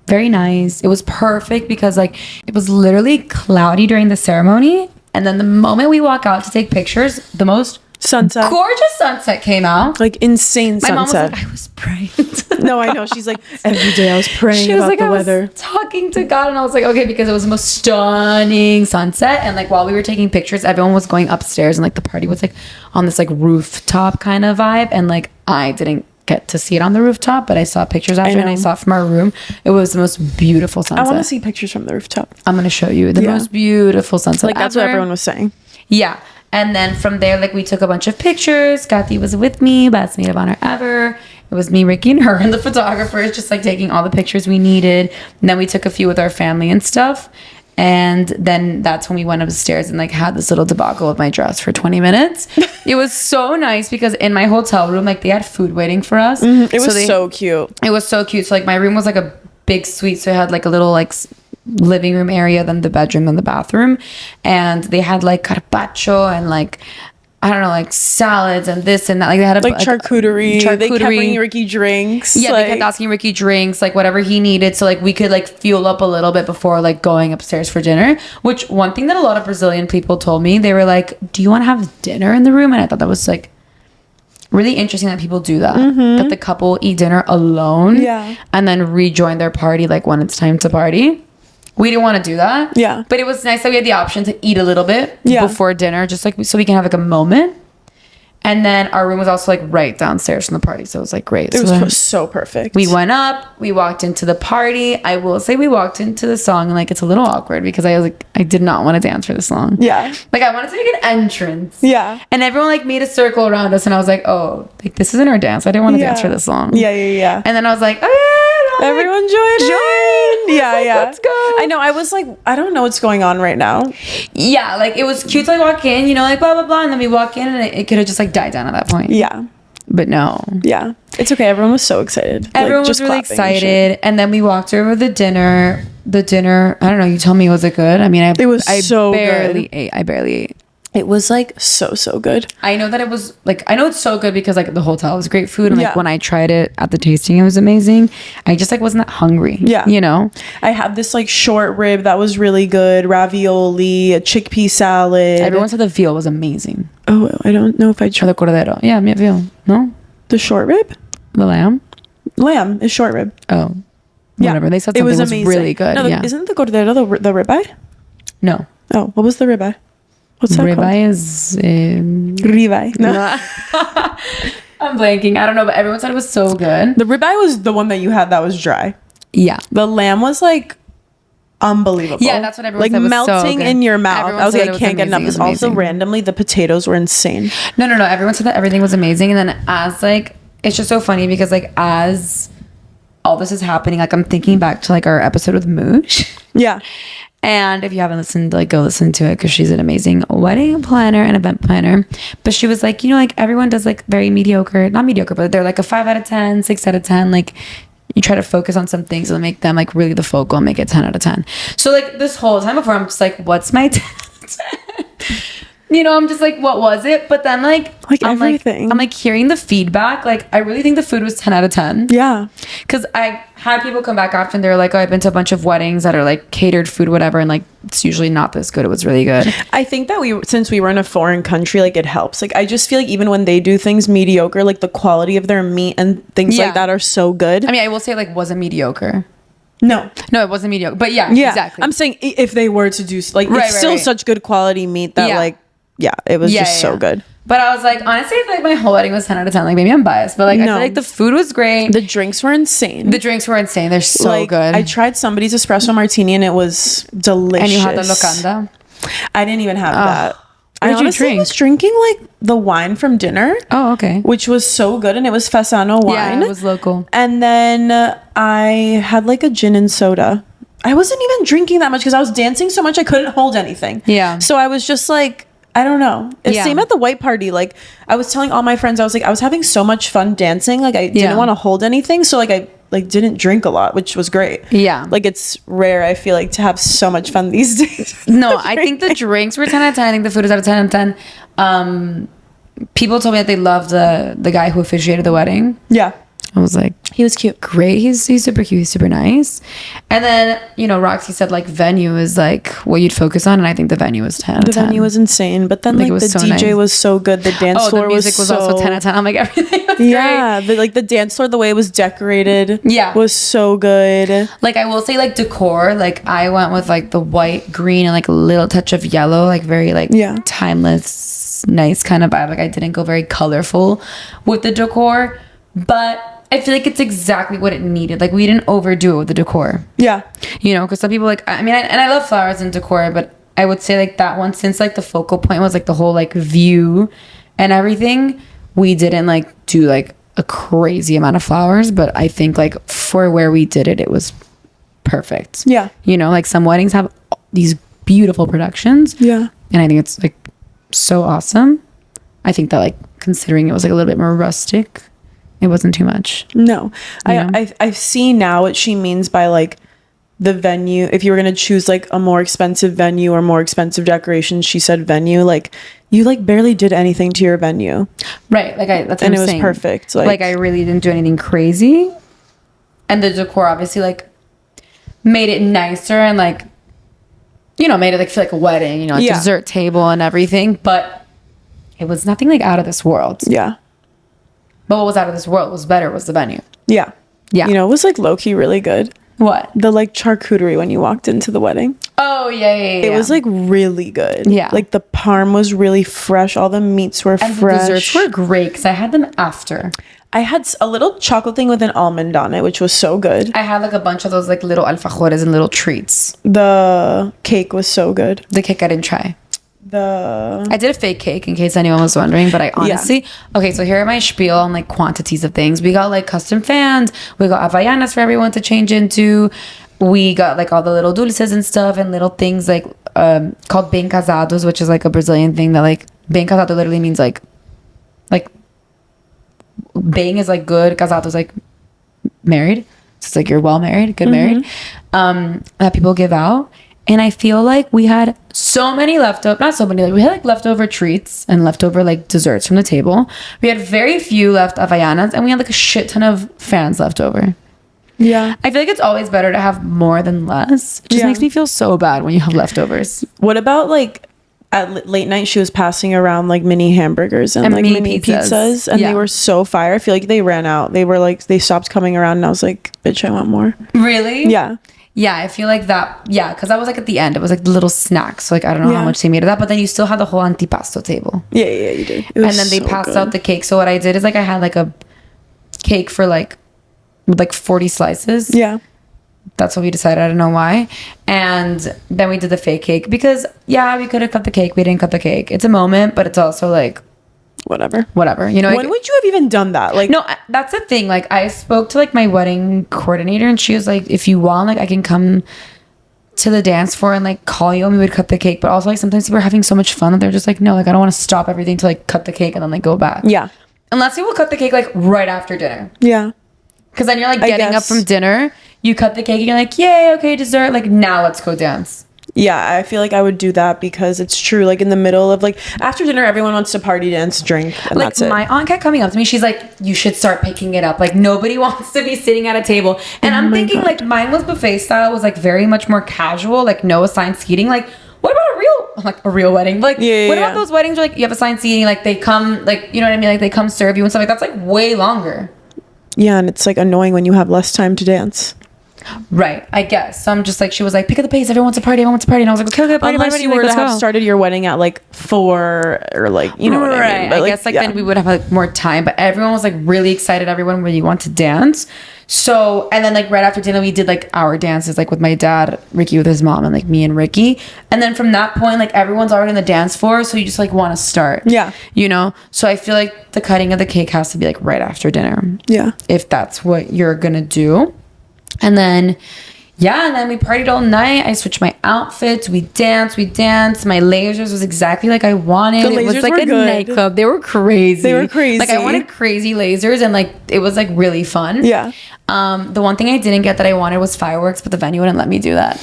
S2: Very nice. It was perfect because like it was literally cloudy during the ceremony. And then the moment we walk out to take pictures, the most
S1: sunset,
S2: gorgeous sunset came out.
S1: Like insane sunset.
S2: My mom was like, I was praying.
S1: No, I know. She's like, every day I was praying
S2: she was
S1: about
S2: like,
S1: the weather.
S2: Was talking to God, and I was like, okay, because it was the most stunning sunset. And like while we were taking pictures, everyone was going upstairs, and like the party was like on this like rooftop kind of vibe. And like I didn't get to see it on the rooftop, but I saw pictures after, and I saw it from our room. It was the most beautiful sunset.
S1: I want to see pictures from the rooftop.
S2: I'm going to show you the most beautiful sunset.
S1: Like that's what everyone was saying.
S2: Yeah. And then from there, like we took a bunch of pictures. Kathy was with me, best maid of honor ever. It was me, Ricky, and her, and the photographers, just like taking all the pictures we needed. And then we took a few with our family and stuff. And then that's when we went upstairs and like had this little debacle of my dress for 20 minutes. It was so nice because in my hotel room, like they had food waiting for us.
S1: Mm-hmm. It was so cute.
S2: It was so cute. So like my room was like a big suite. So it had like a little like living room area, then the bedroom, then the bathroom. And they had like carpaccio and like, I don't know, like salads and this and that. Like they had
S1: like charcuterie. They kept bringing Ricky drinks.
S2: Yeah, they kept asking Ricky drinks, like whatever he needed. So like we could like fuel up a little bit before like going upstairs for dinner. Which one thing that a lot of Brazilian people told me, they were like, do you want to have dinner in the room? And I thought that was like really interesting that people do that. That the couple eat dinner alone.
S1: Yeah.
S2: And then rejoin their party like when it's time to party. We didn't want to do that.
S1: Yeah.
S2: But it was nice that we had the option to eat a little bit before dinner, just like so we can have like a moment. And then our room was also like right downstairs from the party. So it was like great.
S1: It was so perfect.
S2: We went up, we walked into the party. I will say we walked into the song and like it's a little awkward because I was like, I did not want to dance for the song.
S1: Yeah.
S2: Like I wanted to make an entrance.
S1: Yeah.
S2: And everyone like made a circle around us and I was like, oh, like this isn't our dance. I didn't want to dance for this song.
S1: Yeah.
S2: And then I was like, oh,
S1: everyone join. Yeah,
S2: like, let's go.
S1: I know. I was like, I don't know what's going on right now.
S2: Yeah, like it was cute to like walk in, you know, like blah blah blah, and then we walk in and it could have just like died down at that point.
S1: Yeah.
S2: But no.
S1: Yeah. It's okay. Everyone was so excited.
S2: Everyone was really excited. And then we walked over the dinner. I don't know, you tell me, was it good? I mean,
S1: it was so
S2: barely
S1: good.
S2: ate. I barely ate.
S1: It was like so good.
S2: I know that it was like, I know it's so good because like the hotel was great food. And like
S1: Yeah.
S2: when I tried it at the tasting, it was amazing. I just like wasn't that hungry.
S1: Yeah.
S2: You know?
S1: I had this like short rib that was really good, ravioli, a chickpea salad.
S2: Everyone said the veal was amazing.
S1: Oh, I don't know if I
S2: Or
S1: tried
S2: the cordero. Yeah, me veal. No?
S1: the short rib.
S2: The lamb?
S1: Lamb is short rib.
S2: Oh.
S1: Yeah.
S2: Whatever. They said something was really good.
S1: No,
S2: yeah.
S1: Isn't the cordero the ribeye?
S2: No.
S1: Oh, what was the ribeye? What's that called?
S2: Ribeye is...
S1: Ribeye. No.
S2: I'm blanking. I don't know, but everyone said it was so good.
S1: The ribeye was the one that you had that was dry.
S2: Yeah.
S1: The lamb was like unbelievable.
S2: Yeah, that's what everyone
S1: like
S2: said was so
S1: melting
S2: good.
S1: in your mouth.
S2: Everyone
S1: I was
S2: said
S1: like,
S2: it
S1: I
S2: was
S1: can't get enough.
S2: amazing. It was
S1: Also,
S2: amazing.
S1: randomly, the potatoes were insane.
S2: No. Everyone said that everything was amazing. And then as like, it's just so funny because like as all this is happening, like I'm thinking back to like our episode with Moosh.
S1: Yeah.
S2: And if you haven't listened, like go listen to it because she's an amazing wedding planner and event planner. But she was like, you know, like everyone does like very mediocre, not mediocre, but they're like a 5 out of 10, 6 out of 10. Like you try to focus on some things and make them like really the focal and make it 10 out of 10. So like this whole time before, I'm just like, what's my 10 out of 10? You know, I'm just like, what was it? But then like I'm
S1: everything.
S2: I'm like hearing the feedback. Like I really think the food was 10 out of 10.
S1: Yeah.
S2: Because I had people come back after and they're like, oh, I've been to a bunch of weddings that are like catered food, whatever. And like, it's usually not this good. It was really good.
S1: I think that since we were in a foreign country, like it helps. Like I just feel like even when they do things mediocre, like the quality of their meat and things
S2: Yeah.
S1: like that are so good.
S2: I mean, I will say it like wasn't mediocre.
S1: No,
S2: it wasn't mediocre. But yeah,
S1: yeah,
S2: exactly.
S1: I'm saying if they were to do like
S2: Right,
S1: it's still
S2: right.
S1: such good quality meat that
S2: Yeah.
S1: like yeah, it was just so good.
S2: But I was like, honestly, I feel like my whole wedding was 10 out of 10. Like maybe I'm biased, but like I
S1: No.
S2: feel like the food was great.
S1: The drinks were insane.
S2: The drinks were insane. They're so
S1: like,
S2: good.
S1: I tried somebody's espresso martini and it was delicious.
S2: And you had the locanda.
S1: I didn't even have that. I
S2: What did you
S1: honestly
S2: drink?
S1: was drinking like the wine from dinner,
S2: Oh, okay.
S1: which was so good, and it was Fasano wine.
S2: Yeah, it was local.
S1: And then I had like a gin and soda. I wasn't even drinking that much because I was dancing so much I couldn't hold anything.
S2: Yeah.
S1: So I was just like, I don't know.
S2: Yeah.
S1: Same at the white party. Like I was telling all my friends, I was like, I was having so much fun dancing. Like I
S2: Yeah.
S1: didn't want to hold anything. So like I like didn't drink a lot, which was great.
S2: Yeah.
S1: Like it's rare, I feel like, to have so much fun these days.
S2: No, I think the drinks were 10 out of 10. I think the food is out of 10 out of 10. People told me that they loved the guy who officiated the wedding.
S1: Yeah.
S2: I was like,
S1: He was cute.
S2: great. He's super cute. He's super nice. And then, you know, Roxy said like venue is like what you'd focus on. And I think the venue was 10 out
S1: The
S2: of 10.
S1: venue was insane. But then
S2: Like,
S1: like
S2: it
S1: the
S2: was so
S1: DJ
S2: nice.
S1: was so good. The dance
S2: Oh,
S1: floor
S2: the music was
S1: so,
S2: also 10 out of 10. I'm like, everything was great.
S1: Yeah. The dance floor, the way it was decorated
S2: Yeah.
S1: was so good.
S2: Like I will say like decor, like I went with like the white, green, and like a little touch of yellow, like very like
S1: Yeah.
S2: timeless, nice kind of vibe. Like I didn't go very colorful with the decor, but I feel like it's exactly what it needed. Like we didn't overdo it with the decor,
S1: Yeah.
S2: you know, because some people like, I mean, and I love flowers and decor, but I would say like that one, since like the focal point was like the whole like view and everything, we didn't like do like a crazy amount of flowers, but I think like for where we did it, it was perfect.
S1: Yeah.
S2: You know, like some weddings have these beautiful productions.
S1: Yeah.
S2: And I think it's like so awesome. I think that like considering it was like a little bit more rustic, it wasn't too much.
S1: No.
S2: Yeah.
S1: I see now what she means by like the venue. If you were going to choose like a more expensive venue or more expensive decorations, she said venue, like you like barely did anything to your venue.
S2: Right. Like that's what
S1: And
S2: I'm
S1: it was
S2: saying.
S1: perfect.
S2: Like I really didn't do anything crazy. And the decor obviously like made it nicer and like, you know, made it like feel like a wedding, you know, a
S1: Yeah.
S2: dessert table and everything. But it was nothing like out of this world.
S1: Yeah.
S2: But what was out of this world was better was the venue.
S1: Yeah.
S2: Yeah.
S1: You know, it was like low-key really good.
S2: What?
S1: The like charcuterie when you walked into the wedding.
S2: Oh, yeah.
S1: It was like really good.
S2: Yeah.
S1: Like the parm was really fresh. All the meats were
S2: and
S1: fresh.
S2: the desserts were great because I had them after.
S1: I had a little chocolate thing with an almond on it, which was so good.
S2: I had like a bunch of those like little alfajores and little treats.
S1: The cake was so good.
S2: The cake I didn't try.
S1: The
S2: I did a fake cake in case anyone was wondering, but I honestly, okay, so here are my spiel on like quantities of things. We got like custom fans, we got Havaianas for everyone to change into. We got like all the little dulces and stuff and little things like called bem casados, which is like a Brazilian thing that like bem casado literally means like bem is like good, casado is like married. So it's like you're well married, good married. That people give out. And I feel like we had so many not so many, like we had like leftover treats and leftover like desserts from the table. We had very few left Havaianas, and we had like a shit ton of fans left over.
S1: Yeah.
S2: I feel like it's always better to have more than less. It just makes me feel so bad when you have leftovers.
S1: What about like at late night she was passing around like mini hamburgers and like mini pizzas and they were so fire. I feel like they ran out. They were like, they stopped coming around and I was like, bitch, I want more.
S2: Really?
S1: Yeah.
S2: Yeah, I feel like that. Yeah, because I was like at the end. It was like the little snacks. So like I don't know how much they made of that, but then you still had the whole antipasto table.
S1: Yeah, you did.
S2: And then they passed out the cake. So what I did is like I had like a cake for like 40 slices.
S1: Yeah.
S2: That's what we decided. I don't know why. And then we did the fake cake because we could have cut the cake. We didn't cut the cake. It's a moment, but it's also like
S1: whatever.
S2: You know,
S1: when would you have even done that? Like,
S2: no, that's the thing. Like, I spoke to like my wedding coordinator, and she was like, "If you want, like, I can come to the dance floor and like call you, and we would cut the cake." But also, like, sometimes people are having so much fun that they're just like, "No, like, I don't want to stop everything to like cut the cake and then like go back."
S1: Yeah.
S2: Unless people cut the cake like right after dinner.
S1: Yeah.
S2: Because then you're like getting up from dinner, you cut the cake, and you're like, "Yay, okay, dessert." Like, now let's go dance.
S1: Yeah, I feel like I would do that because it's true. Like in the middle of like after dinner, everyone wants to party, dance, drink, and
S2: like
S1: that's it.
S2: My aunt kept coming up to me. She's like, "You should start picking it up. Like nobody wants to be sitting at a table." And I'm thinking like mine was buffet style. It was like very much more casual. Like no assigned seating. Like what about a real wedding? Like what about those weddings where like you have assigned seating? Like they come like you know what I mean? Like they come serve you and stuff like that's like way longer.
S1: Yeah, and it's like annoying when you have less time to dance.
S2: Right, I guess. So I'm just like, she was like, pick up the pace. Everyone wants to party. And I was like, okay, party.
S1: Unless you were to have started your wedding at like 4 or like, you know what I mean? But
S2: I guess like then we would have like more time. But everyone was like really excited. Everyone really wanted to dance. So, and then like right after dinner, we did like our dances, like with my dad, Ricky with his mom, and like me and Ricky. And then from that point, like everyone's already on the dance floor. So you just like want to start. Yeah. You know? So I feel like the cutting of the cake has to be like right after dinner. Yeah. If that's what you're going to do. And then, and then we partied all night. I switched my outfits. We danced. My lasers was exactly like I wanted. It was like a nightclub. They were crazy. Like I wanted crazy lasers and like it was like really fun. Yeah. The one thing I didn't get that I wanted was fireworks, but the venue wouldn't let me do that.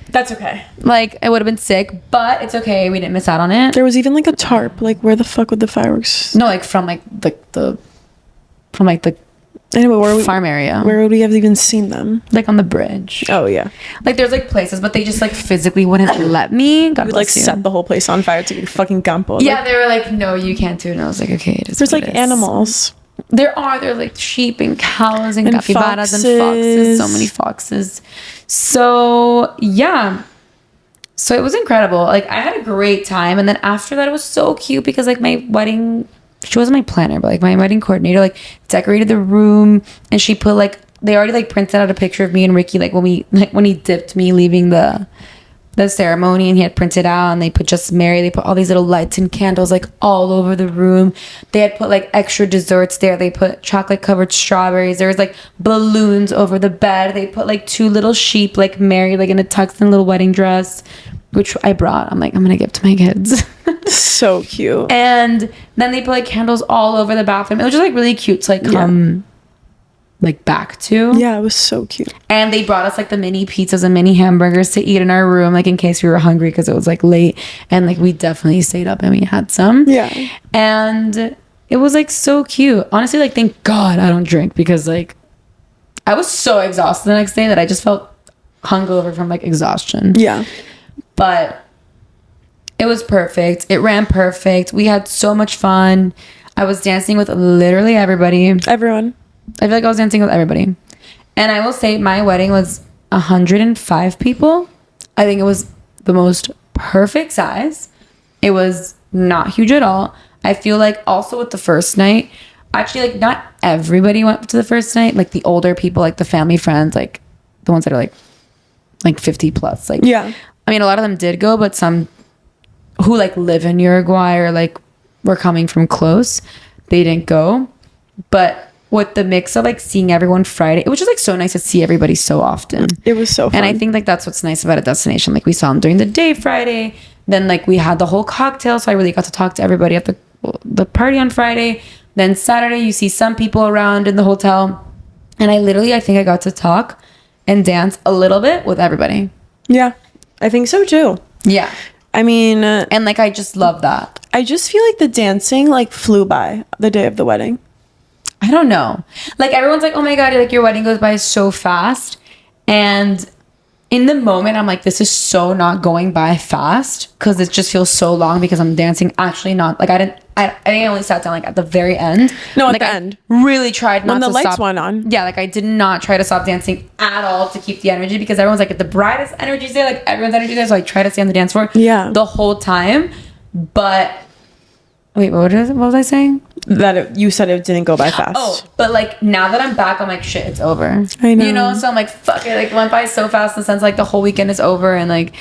S1: That's okay.
S2: Like it would have been sick, but it's okay. We didn't miss out on it.
S1: There was even like a tarp. Like where the fuck would the fireworks?
S2: No, like from like the
S1: anyway,
S2: farm area.
S1: Where would we have even seen them?
S2: Like on the bridge.
S1: Oh yeah.
S2: Like there's like places, but they just like physically wouldn't let me. God
S1: would like set the whole place on fire to be fucking campo.
S2: Yeah, like, they were like, no, you can't do it. And I was like, okay.
S1: There's like animals.
S2: There's like sheep and cows and capybaras and foxes. So many foxes. So yeah. So it was incredible. Like I had a great time. And then after that, it was so cute because like my wedding, she wasn't my planner, but like my wedding coordinator like decorated the room and she put like, they already like printed out a picture of me and Ricky like when he dipped me leaving the ceremony, and he had printed out, and they put just Mary, they put all these little lights and candles like all over the room. They had put like extra desserts there. They put chocolate covered strawberries. There was like balloons over the bed. They put like 2 little sheep like Mary like in a tux and little wedding dress, which I brought. I'm like, I'm gonna give to my kids.
S1: So cute.
S2: And then they put like candles all over the bathroom. It was just like really cute to like come like back to.
S1: Yeah, it was so cute.
S2: And they brought us like the mini pizzas and mini hamburgers to eat in our room, like in case we were hungry, because it was like late, and like we definitely stayed up and we had some. Yeah. And it was like so cute. Honestly, like thank God I don't drink, because like I was so exhausted the next day that I just felt hungover from like exhaustion. Yeah. But it was perfect. It ran perfect. We had so much fun. I was dancing with literally everybody.
S1: Everyone.
S2: I feel like I was dancing with everybody. And I will say my wedding was 105 people. I think it was the most perfect size. It was not huge at all. I feel like also with the first night, actually like not everybody went to the first night. Like the older people, like the family friends, like the ones that are like 50 plus. Like, yeah. I mean, a lot of them did go, but some who like live in Uruguay or like were coming from close, they didn't go. But with the mix of like seeing everyone Friday, it was just like so nice to see everybody so often. It was so fun. And I think like that's what's nice about a destination. Like we saw them during the day Friday, then like we had the whole cocktail, so I really got to talk to everybody at the party on Friday. Then Saturday you see some people around in the hotel, and I think I got to talk and dance a little bit with everybody. Yeah.
S1: I think so too.
S2: Yeah.
S1: I mean,
S2: And like, I just love that.
S1: I just feel like the dancing like flew by the day of the wedding.
S2: I don't know. Like, everyone's like, oh my God, like your wedding goes by so fast. And in the moment, I'm like, this is so not going by fast because it just feels so long because I'm dancing. Actually, not like I think I only sat down like at the very end.
S1: No, at
S2: like,
S1: the
S2: I
S1: end.
S2: Really tried not
S1: When
S2: to
S1: the lights
S2: stop.
S1: went on.
S2: Yeah, like I did not try to stop dancing at all to keep the energy because everyone's like, the brightest energy's there, like everyone's energy there. So I try to stay on the dance floor the whole time. But wait, what was I saying?
S1: That you said it didn't go by fast.
S2: Oh, but like now that I'm back, I'm like, shit, it's over.
S1: I know.
S2: You know, so I'm like, fuck it. Like, went by so fast in the sense like the whole weekend is over and like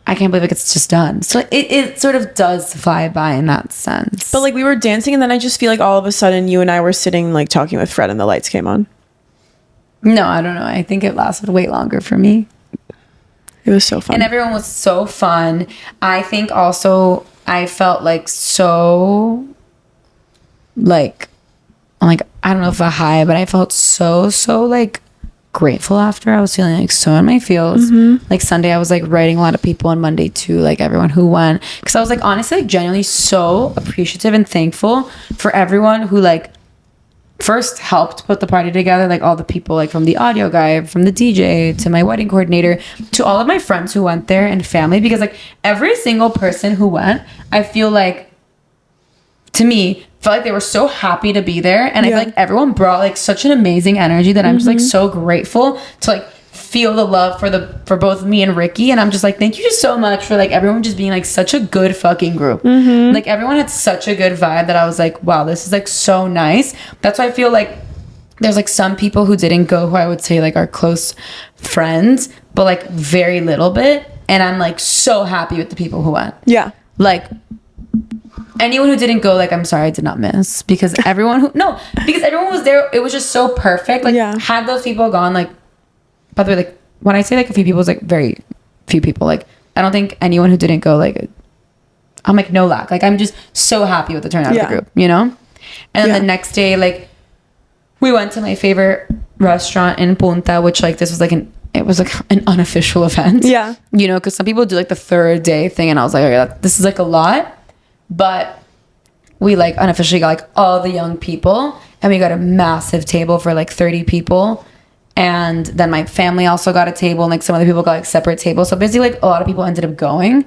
S2: I can't believe like it's just done. So it sort of does fly by in that sense.
S1: But like we were dancing and then I just feel like all of a sudden you and I were sitting like talking with Fred and the lights came on.
S2: No, I don't know. I think it lasted way longer for me.
S1: It was so fun.
S2: And everyone was so fun. I think also I felt like so like I'm like, I don't know if a high, but I felt so like grateful after. I was feeling like so in my feels. Like Sunday I was like writing a lot of people, on Monday too, like everyone who went, because I was like honestly like genuinely so appreciative and thankful for everyone who like first helped put the party together, like all the people like from the audio guy, from the DJ to my wedding coordinator, to all of my friends who went there and family, because like every single person who went, I feel like to me felt like they were so happy to be there, and I feel like everyone brought like such an amazing energy that I'm just like so grateful to like feel the love for both me and Ricky. And I'm just like, thank you just so much for like everyone just being like such a good fucking group. Like everyone had such a good vibe that I was like, wow, this is like so nice. That's why I feel like there's like some people who didn't go who I would say like are close friends, but like very little bit, and I'm like so happy with the people who went. Like anyone who didn't go, like, I'm sorry, I did not miss, because everyone was there. It was just so perfect. Like, had those people gone, like, by the way, like, when I say like a few people, it's like very few people. Like, I don't think anyone who didn't go, like, I'm like no lack. Like, I'm just so happy with the turnout of the group, you know? And then the next day, like, we went to my favorite restaurant in Punta, which like this was like an unofficial event. You know, because some people do like the third day thing, and I was like, okay, this is like a lot. But we like unofficially got like all the young people, and we got a massive table for like 30 people. And then my family also got a table, and like some other people got like separate tables. So basically like a lot of people ended up going,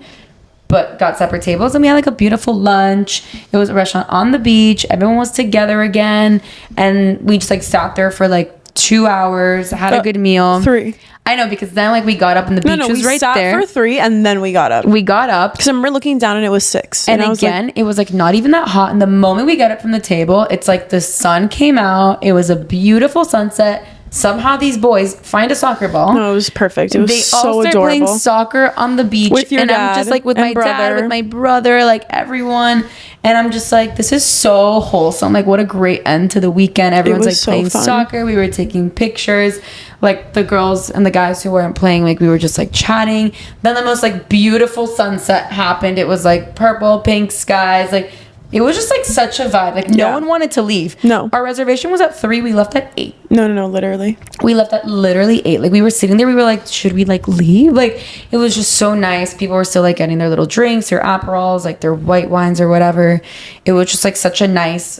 S2: but got separate tables. And we had like a beautiful lunch. It was a restaurant on the beach. Everyone was together again. And we just like sat there for like 2 hours, had a good meal.
S1: 3.
S2: I know, because then like we got up and the beach was right there.
S1: We sat for 3 and then we got up.
S2: We got up.
S1: Because I remember looking down and it was 6.
S2: And again, it was like not even that hot. And the moment we got up from the table, it's like the sun came out. It was a beautiful sunset. Somehow these boys find a soccer ball.
S1: No, it was perfect. It was
S2: they
S1: so
S2: all start
S1: adorable.
S2: playing soccer on the beach.
S1: With your
S2: and
S1: dad
S2: I'm just like with my dad, with my brother, like everyone. And I'm just like, this is so wholesome. Like, what a great end to the weekend. Everyone's like playing soccer. We were taking pictures. Like the girls and the guys who weren't playing, like we were just like chatting. Then the most like beautiful sunset happened. It was like purple, pink skies. Like it was just like such a vibe. Like no one wanted to leave.
S1: No.
S2: Our reservation was at 3. We left at 8.
S1: No, literally.
S2: We left at literally 8. Like we were sitting there. We were like, should we like leave? Like it was just so nice. People were still like getting their little drinks, their Aperols, like their white wines or whatever. It was just like such a nice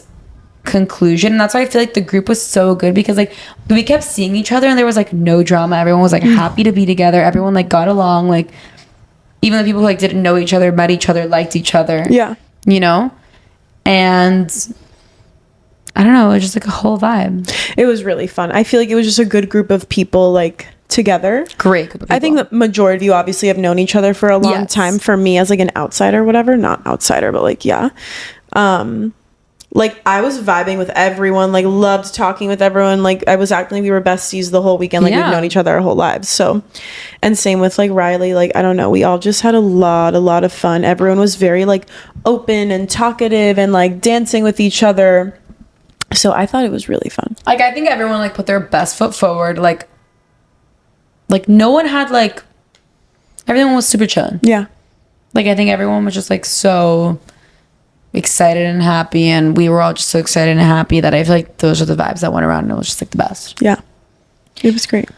S2: conclusion. And that's why I feel like the group was so good, because like we kept seeing each other and there was like no drama. Everyone was like happy to be together. Everyone like got along. Like even the people who like didn't know each other, met each other, liked each other.
S1: Yeah.
S2: You know? And I don't know, it was just like a whole vibe.
S1: It was really fun. I feel like it was just a good group of people like together.
S2: Great group of people.
S1: I think the majority of you obviously have known each other for a long time. For me as like an outsider, whatever, not outsider, but like like I was vibing with everyone, like loved talking with everyone. Like I was acting like we were besties the whole weekend. Like we've known each other our whole lives. So, and same with like Riley, like, I don't know. We all just had a lot of fun. Everyone was very like open and talkative and like dancing with each other. So I thought it was really fun.
S2: Like I think everyone like put their best foot forward. Like no one had like, everyone was super chill.
S1: Yeah.
S2: Like I think everyone was just like so excited and happy, and we were all just so excited and happy that I feel like those are the vibes that went around, and it was just like the best.
S1: Yeah, it was great.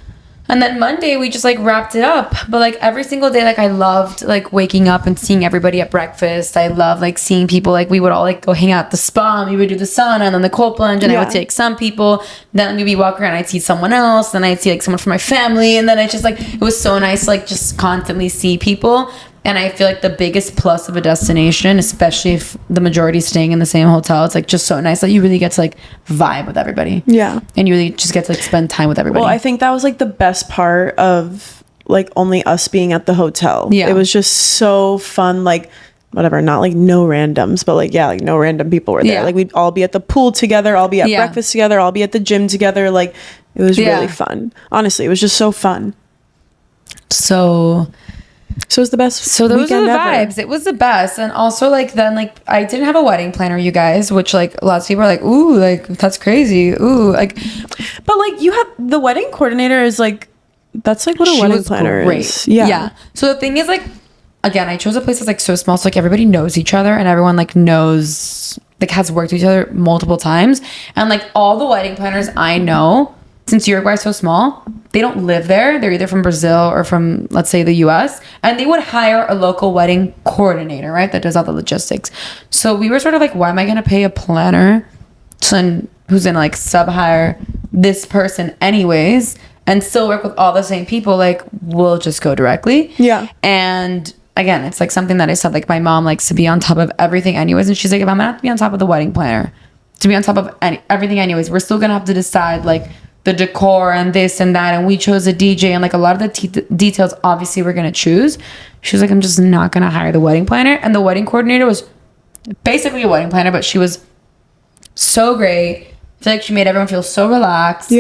S2: And then Monday we just like wrapped it up. But like every single day, like I loved like waking up and seeing everybody at breakfast. I love like seeing people. Like we would all like go hang out at the spa, and we would do the sauna and then the cold plunge, and I would take some people. Then we'd be walking around, I'd see someone else, then I'd see like someone from my family, and then I just like, it was so nice like just constantly see people. And I feel like the biggest plus of a destination, especially if the majority is staying in the same hotel, it's like just so nice that you really get to like vibe with everybody.
S1: Yeah.
S2: And you really just get to like spend time with everybody.
S1: Well, I think that was like the best part of like only us being at the hotel.
S2: Yeah.
S1: It was just so fun. Like, whatever, not like no randoms, but like, yeah, like no random people were there.
S2: Yeah.
S1: Like we'd all be at the pool together, all be at breakfast together, all be at the gym together. Like it was really fun. Honestly, it was just so fun.
S2: So
S1: it was the best.
S2: So those are the
S1: ever.
S2: vibes. It was the best. And also like then like I didn't have a wedding planner, you guys, which like lots of people are like, ooh, like that's crazy. Ooh, like,
S1: but like you have the wedding coordinator is like, that's like what a wedding planner is.
S2: Yeah. So the thing is like, again, I chose a place that's like so small, so like everybody knows each other and everyone like knows, like has worked with each other multiple times. And like all the wedding planners I know, since Uruguay is so small, they don't live there. They're either from Brazil or from, let's say, the US. And they would hire a local wedding coordinator, right? That does all the logistics. So we were sort of like, why am I going to pay a planner who's going to like sub-hire this person anyways and still work with all the same people? Like, we'll just go directly.
S1: Yeah.
S2: And again, it's like something that I said, like my mom likes to be on top of everything anyways. And she's like, if I'm going to have to be on top of the wedding planner, to be on top of everything anyways, we're still going to have to decide like the decor and this and that, and we chose a DJ, and like a lot of the details obviously we're gonna choose. She was like, I'm just not gonna hire the wedding planner. And the wedding coordinator was basically a wedding planner, but she was so great. I feel like she made everyone feel so relaxed,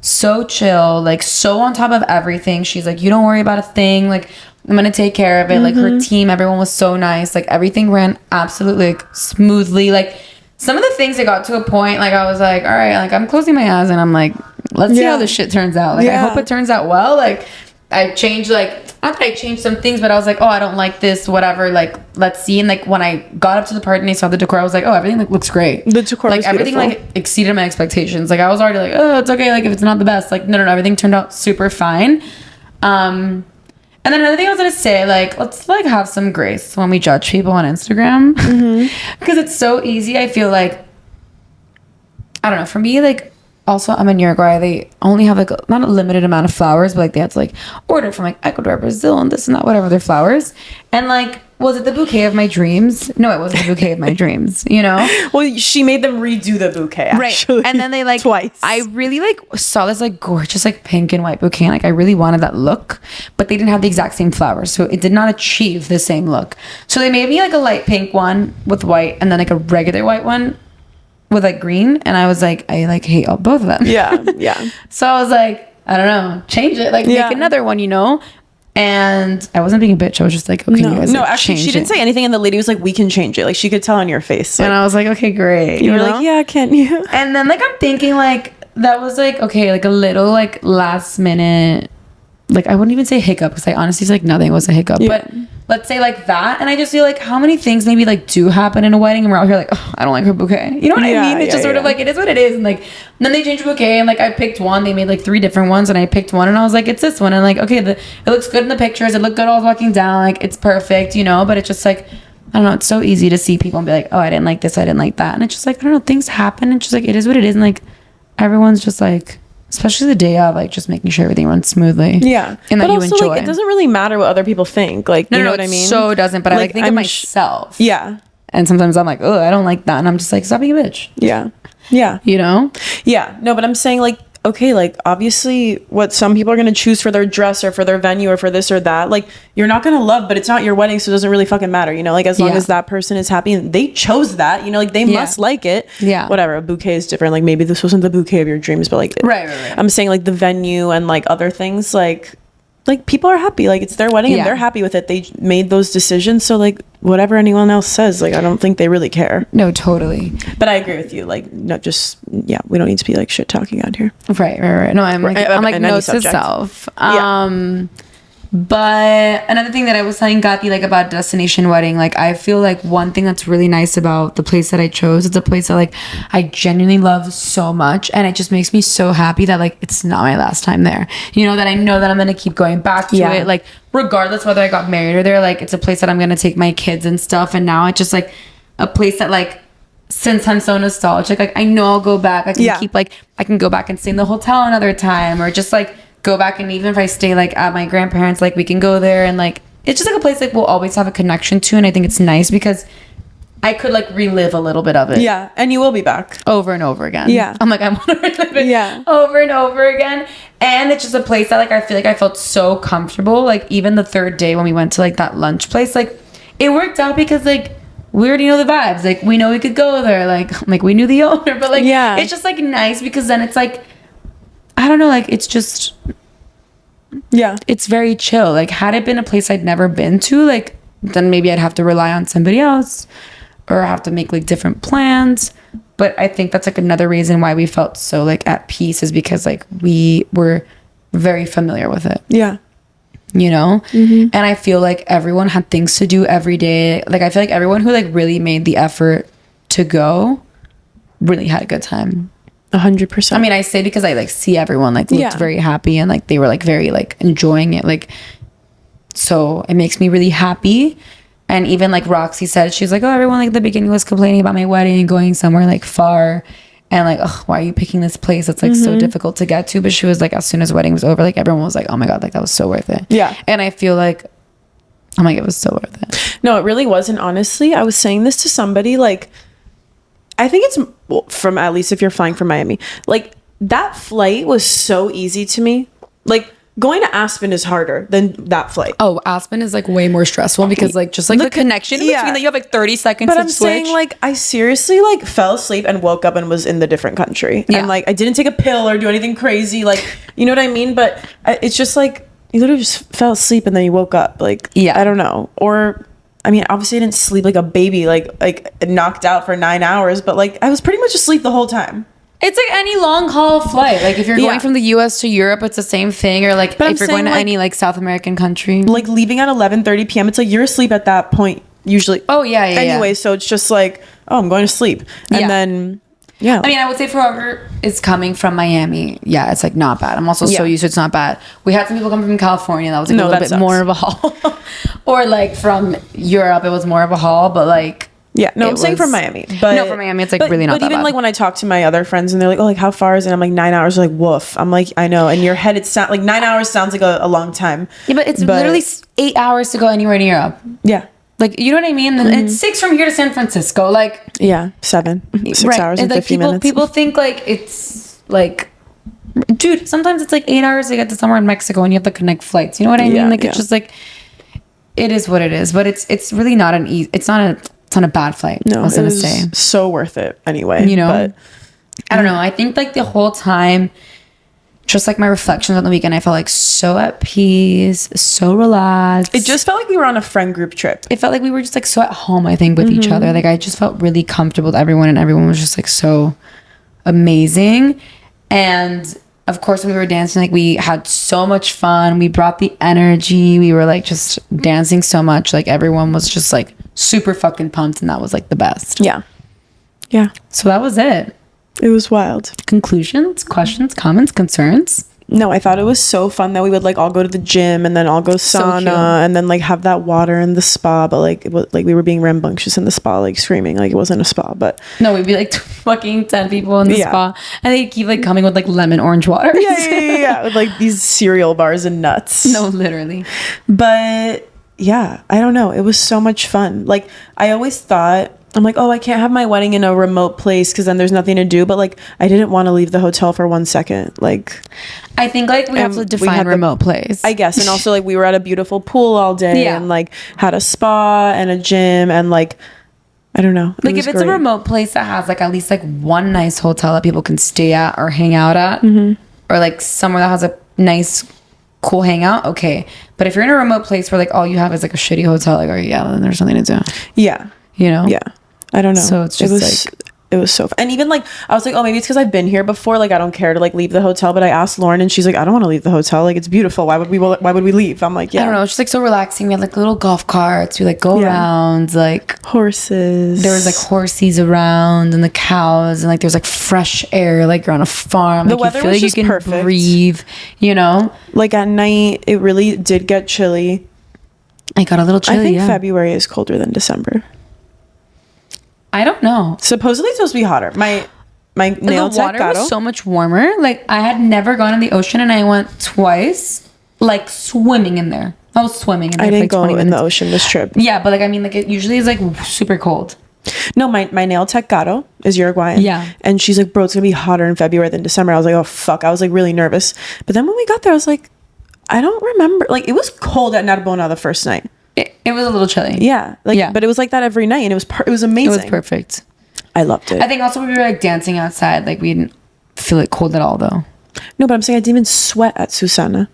S2: so chill, like so on top of everything. She's like, you don't worry about a thing, like I'm gonna take care of it. Like her team, everyone was so nice, like everything ran absolutely like smoothly. Like some of the things, it got to a point like I was like, all right, like I'm closing my eyes and I'm like, let's see how this shit turns out. Like I hope it turns out well. Like I changed, like not that I changed some things, but I was like, oh, I don't like this, whatever, like let's see. And like when I got up to the party and I saw the decor, I was like, oh, everything like looks great.
S1: The decor
S2: like
S1: was
S2: everything
S1: beautiful.
S2: like exceeded my expectations. Like I was already like, oh, it's okay, like if it's not the best, like no, everything turned out super fine. And then another thing I was gonna say, like, let's like have some grace when we judge people on Instagram, because it's so easy. I feel like, I don't know, for me, like, also I'm in Uruguay, they only have like not a limited amount of flowers, but like they had to like order from like Ecuador, Brazil, and this and that, whatever, their flowers. And like, was it the bouquet of my dreams? No, it wasn't the bouquet of my dreams, you know?
S1: Well, she made them redo the bouquet, actually.
S2: Right. And then they like
S1: twice.
S2: I really like saw this like gorgeous like pink and white bouquet, and like I really wanted that look, but they didn't have the exact same flowers, so it did not achieve the same look. So they made me like a light pink one with white, and then like a regular white one with like green, and I was like, I like hate all both of them.
S1: Yeah.
S2: So I was like, I don't know, change it, like make another one, you know? And I wasn't being a bitch. I was just like, okay, you guys,
S1: no,
S2: like,
S1: actually, she didn't say anything, and the lady was like, we can change it. Like, she could tell on your face. Like,
S2: and I was like, okay, great.
S1: you were like, yeah, can you?
S2: And then like I'm thinking like that was like, okay, like a little like last minute, like I wouldn't even say hiccup, because I honestly like nothing was a hiccup, but let's say like that. And I just feel like how many things maybe like do happen in a wedding, and we're out here like, oh, I don't like her bouquet, you know what I mean? It's just sort of like, it is what it is. And like then they changed the bouquet, and like I picked one, they made like 3 different ones, and I picked one, and I was like, it's this one. And like, okay, it looks good in the pictures, it looked good all walking down, like it's perfect, you know? But it's just like, I don't know, it's so easy to see people and be like, oh, I didn't like this, I didn't like that. And it's just like, I don't know, things happen, and just like it is what it is. And like everyone's just like, especially the day of, like just making sure everything runs smoothly.
S1: Yeah.
S2: And that
S1: but
S2: you
S1: also,
S2: enjoy.
S1: Like, it doesn't really matter what other people think. Like, you know what I mean?
S2: So doesn't, but I like think
S1: I'm
S2: of myself.
S1: Yeah.
S2: And sometimes I'm like, oh, I don't like that. And I'm just like, stop being a bitch.
S1: Yeah.
S2: You know?
S1: Yeah. No, but I'm saying like, okay, like obviously what some people are going to choose for their dress or for their venue or for this or that, like you're not going to love, but it's not your wedding, so it doesn't really fucking matter, you know? Like as long as that person is happy and they chose that, you know, like they must like it.
S2: Yeah.
S1: Whatever, a bouquet is different. Like maybe this wasn't the bouquet of your dreams, but like
S2: Right.
S1: I'm saying like the venue and like other things, like people are happy, like it's their wedding and they're happy with it. They made those decisions, so like whatever anyone else says, like I don't think they really care.
S2: No, totally.
S1: But I agree with you, like not just we don't need to be like shit talking out here.
S2: Right. No, I'm like notes to self. But another thing that I was telling Gati like about destination wedding, like I feel like one thing that's really nice about the place that I chose, it's a place that like I genuinely love so much, and it just makes me so happy that like it's not my last time there. You know, that I know that I'm gonna keep going back to it, like regardless whether I got married or there. Like it's a place that I'm gonna take my kids and stuff, and now it's just like a place that like, since I'm so nostalgic, like I know I'll go back. I can keep like, I can go back and stay in the hotel another time, or just like go back, and even if I stay like at my grandparents', like we can go there, and like it's just like a place like we'll always have a connection to. And I think it's nice because I could like relive a little bit of it.
S1: Yeah, and you will be back
S2: over and over again.
S1: Yeah,
S2: I'm like, I want to relive it over and over again. And it's just a place that like I feel like I felt so comfortable. Like even the third day when we went to like that lunch place, like it worked out because like we already know the vibes. Like we know we could go there. Like we knew the owner, but like it's just like nice because then it's like, I don't know, like it's just, it's very chill. Like had it been a place I'd never been to, like then maybe I'd have to rely on somebody else or have to make like different plans. But I think that's like another reason why we felt so like at peace, is because like we were very familiar with it. Yeah. You know? And I feel like everyone had things to do every day. Like I feel like everyone who like really made the effort to go really had a good time. 100%. I mean, I say because I like see everyone like looked very happy, and like they were like very like enjoying it. Like, so it makes me really happy. And even like Roxy said, she's like, oh, everyone like at the beginning was complaining about my wedding going somewhere like far, and like, oh, why are you picking this place that's like so difficult to get to? But she was like, as soon as wedding was over, like everyone was like, oh my god, like that was so worth it. Yeah. And I feel like, oh my god, it was so worth it.
S1: No, it really wasn't. Honestly, I was saying this to somebody, like I think it's from, at least if you're flying from Miami, like that flight was so easy to me. Like going to Aspen is harder than that flight.
S2: Oh, Aspen is like way more stressful because like just like the connection between that, you have like 30 seconds
S1: but
S2: to
S1: I'm
S2: switch.
S1: saying like I seriously like fell asleep and woke up and was in the different country. And like I didn't take a pill or do anything crazy, like, you know what I mean? But it's just like you literally just fell asleep and then you woke up, like, I don't know. Or I mean, obviously I didn't sleep like a baby, like knocked out for 9 hours, but like I was pretty much asleep the whole time.
S2: It's like any long haul flight. Like if you're going from the US to Europe, it's the same thing. Or like if you're going to any like South American country,
S1: like leaving at 11:30 p.m. It's like you're asleep at that point usually.
S2: Oh yeah.
S1: Anyway, so it's just like, oh, I'm going to sleep, and then I
S2: mean, I would say for whoever is coming from Miami, it's like not bad. I'm also so used to it's not bad. We had some people come from California. That was like a little bit more of a haul. Or like from Europe, it was more of a haul, but like.
S1: Yeah, no, I'm saying from Miami. But
S2: no, from Miami, it's like really not that bad. But
S1: even like when I talk to my other friends and they're like, oh, like how far is it? I'm like 9 hours. They're like, woof. I'm like, I know. In your head, it sounds like 9 hours sounds like a long time.
S2: Yeah, but it's literally 8 hours to go anywhere in Europe. Yeah. Like, you know what I mean? And it's 6 from here to San Francisco. Like,
S1: 7. 6 hours and 50 minutes.
S2: People think like it's like, dude, sometimes it's like 8 hours to get to somewhere in Mexico and you have to connect flights. You know what I mean? Like, it's just like, it is what it is. But it's really not an easy, it's not a bad flight.
S1: No, I was gonna say so worth it anyway.
S2: You know, but I don't know. I think like the whole time, just like my reflections on the weekend, I felt like so at peace, so relaxed.
S1: It just felt like we were on a friend group trip.
S2: It felt like we were just like so at home, I think, with each other. Like I just felt really comfortable with everyone, and everyone was just like so amazing. And of course, when we were dancing, like we had so much fun. We brought the energy. We were like just dancing so much. Like everyone was just like super fucking pumped, and that was like the best. Yeah. So that was it.
S1: It was wild.
S2: Conclusions, questions, comments, concerns?
S1: No, I thought it was so fun that we would like all go to the gym and then all go sauna and then like have that water in the spa, but like it was like we were being rambunctious in the spa, like screaming like it wasn't a spa. But
S2: no, we'd be like fucking 10 people in the spa, and they'd keep like coming with like lemon orange water.
S1: Yeah, with like these cereal bars and nuts.
S2: No, literally.
S1: But yeah, I don't know, it was so much fun. Like I always thought, I'm like, oh, I can't have my wedding in a remote place because then there's nothing to do. But like, I didn't want to leave the hotel for 1 second. Like,
S2: I think like we have to define remote place,
S1: I guess. And also like we were at a beautiful pool all day and like had a spa and a gym and like, I don't know.
S2: Like if it's a remote place that has like at least like one nice hotel that people can stay at or hang out at, or like somewhere that has a nice cool hangout, okay. But if you're in a remote place where like all you have is like a shitty hotel, like, oh yeah, then there's something to do.
S1: Yeah.
S2: You know?
S1: Yeah. I don't know.
S2: So it's just
S1: It was so fun. And even like I was like, oh, maybe it's because I've been here before, like I don't care to like leave the hotel. But I asked Lauren and she's like, I don't want to leave the hotel, like it's beautiful, why would we leave? I'm like, yeah,
S2: I don't know, it's just like so relaxing. We had like little golf carts, we like go around, like
S1: horses,
S2: there was like horses around and the cows, and like there's like fresh air, like you're on a farm,
S1: the
S2: like,
S1: weather
S2: you feel
S1: was
S2: like
S1: just
S2: you can
S1: perfect.
S2: breathe, you know,
S1: like at night it really did get chilly.
S2: I got a little chilly.
S1: I think February is colder than December.
S2: I don't know.
S1: Supposedly it's supposed to be hotter. My nail
S2: The water
S1: tech
S2: was so much warmer. Like I had never gone in the ocean, and I went twice, like swimming in there. I was swimming in there.
S1: I didn't
S2: for like 20
S1: go in
S2: minutes.
S1: the ocean this trip.
S2: Yeah, but like I mean, like it usually is like super cold.
S1: No, my nail tech Gato is Uruguayan.
S2: Yeah.
S1: And she's like, bro, it's gonna be hotter in February than December. I was like, oh fuck. I was like really nervous. But then when we got there, I was like, I don't remember. Like it was cold at Narbona the first night.
S2: It was a little chilly.
S1: Yeah. Like,
S2: Yeah.
S1: but it was like that every night, and it was amazing.
S2: It was perfect.
S1: I loved it.
S2: I think also we were like dancing outside. Like we didn't feel it cold at all though.
S1: No, but I'm saying I didn't even sweat at Susana.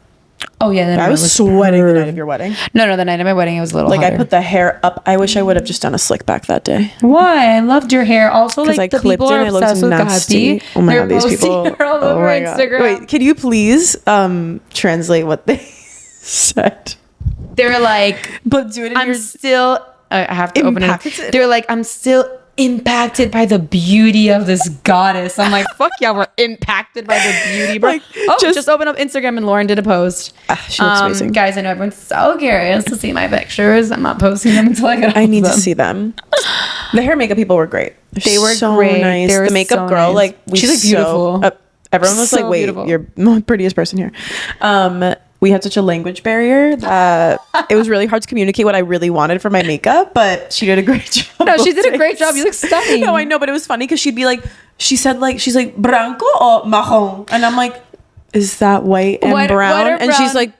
S2: Oh yeah,
S1: I was sweating the night of your wedding.
S2: No, the night of my wedding it was a little
S1: Like
S2: hotter.
S1: I put the hair up. I wish I would have just done a slick back that day.
S2: Why? I loved your hair. Also, like
S1: I
S2: the
S1: clipped
S2: people
S1: it
S2: are
S1: and it looked
S2: obsessed with
S1: nasty.
S2: Gatti.
S1: Oh my
S2: They're
S1: god, these
S2: posting
S1: people!
S2: her all
S1: Oh
S2: over
S1: my god!
S2: Instagram.
S1: Wait, can you please translate what they said?
S2: They're like,
S1: But do it in
S2: I'm
S1: your
S2: still. I have to open
S1: Impacted.
S2: it. They're like, I'm still impacted by the beauty of this goddess. I'm like, fuck yeah, we're impacted by the beauty, bro.
S1: Like,
S2: just open up Instagram and Lauren did a post.
S1: she looks amazing.
S2: Guys, I know everyone's so curious to see my pictures. I'm not posting them until I get.
S1: I need to see them. The hair and makeup people were great.
S2: They were
S1: so
S2: great.
S1: nice.
S2: They were
S1: The makeup
S2: so
S1: girl,
S2: nice.
S1: like
S2: She's, like, beautiful.
S1: Everyone was
S2: So
S1: like, "Wait,
S2: beautiful.
S1: you're the prettiest person here." We had such a language barrier that it was really hard to communicate what I really wanted for my makeup. But she did a great job.
S2: No, she
S1: both
S2: did a great
S1: days.
S2: job. You look stunning.
S1: No, I know, but it was funny because she'd be like, she's like branco or marron, and I'm like, is that white and
S2: White or
S1: brown? And she's
S2: brown?
S1: like,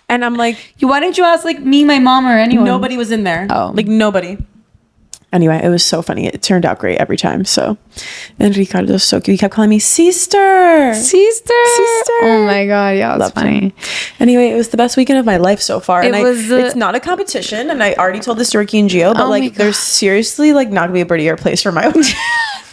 S1: and I'm like,
S2: Why didn't you ask like me, my mom, or anyone?
S1: nobody was in there.
S2: Oh.
S1: Like nobody. Anyway, it was so funny. It turned out great every time. So, and Ricardo's so cute. He kept calling me sister.
S2: Sister. Oh my god, yeah, that's
S1: Loved
S2: funny.
S1: him. Anyway, it was the best weekend of my life so far. And
S2: was,
S1: it's not a competition, and I already told this to Ricky and Gio, but
S2: Oh my
S1: like,
S2: God.
S1: there's seriously like not gonna be a prettier place for my own.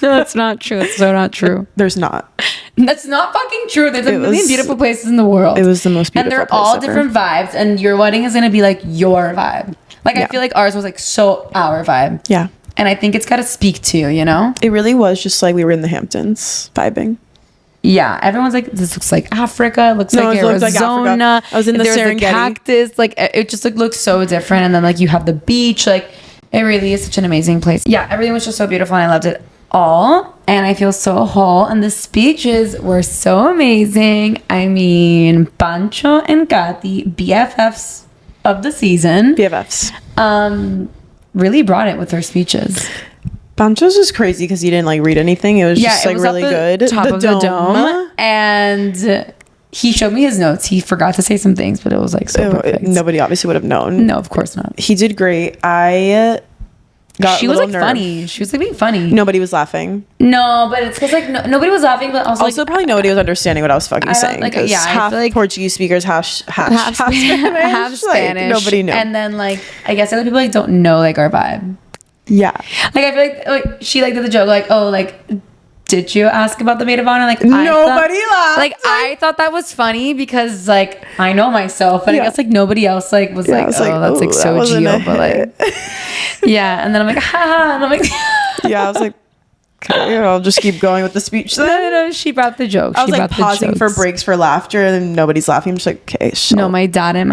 S2: No, it's not true. It's so not true.
S1: There's not.
S2: That's not fucking true. There's a
S1: It
S2: million
S1: was-
S2: beautiful places in the world.
S1: It was the most
S2: and
S1: beautiful
S2: they're
S1: place
S2: all
S1: ever.
S2: different vibes. And your wedding is gonna be like your vibe. Like I
S1: Yeah.
S2: feel like ours was like so our vibe.
S1: Yeah.
S2: And I think it's gotta speak to you, you know?
S1: It really was just like we were in the Hamptons vibing.
S2: Yeah, everyone's like, this looks like Africa. It looks
S1: No,
S2: like
S1: it looked like
S2: Arizona.
S1: Africa. I was in the
S2: There's
S1: Serengeti.
S2: cactus. Like it just like looks so different. And then like you have the beach. Like it really is such an amazing place. Yeah, everything was just so beautiful, and I loved it all. And I feel so whole. And the speeches were so amazing. I mean, Pancho and Katy, BFFs of the season,
S1: BFFs.
S2: really brought it with their speeches.
S1: Pancho's was crazy because he didn't like read anything. It was just
S2: it
S1: like
S2: was
S1: really
S2: up the
S1: good.
S2: Top of the dome. And he showed me his notes. He forgot to say some things, but it was like so perfect.
S1: Nobody obviously would have known.
S2: No, of course not.
S1: He did great. I got
S2: She
S1: a
S2: was
S1: little
S2: like
S1: nerve.
S2: funny. She was like being funny.
S1: Nobody was laughing.
S2: No, but it's because like nobody was laughing, but also
S1: Also,
S2: like,
S1: probably nobody was understanding what I was fucking
S2: I don't-
S1: saying.
S2: like,
S1: 'cause
S2: yeah, I
S1: half
S2: feel like-
S1: Portuguese speakers, half Spanish.
S2: half
S1: Like,
S2: Spanish.
S1: nobody knew.
S2: And then like I guess other people like don't know like our vibe.
S1: Yeah.
S2: Like I feel like she like did the joke like, oh, like did you ask about the maid of honor? Like
S1: Nobody laughed.
S2: Like I thought that was funny because like I know myself, and
S1: Yeah.
S2: I guess like nobody else like was
S1: Yeah, I
S2: like,
S1: was
S2: oh,
S1: like,
S2: that's like
S1: "Ooh, that
S2: so
S1: wasn't
S2: Geo,
S1: a
S2: but like yeah. And then I'm like, ha, and I'm like,
S1: Yeah, I was like, okay, I'll just keep going with the speech then.
S2: no, she brought the joke.
S1: I was
S2: She
S1: like
S2: brought the
S1: pausing for
S2: jokes.
S1: breaks for laughter, and nobody's laughing. I'm just like, okay, so.
S2: No, my dad and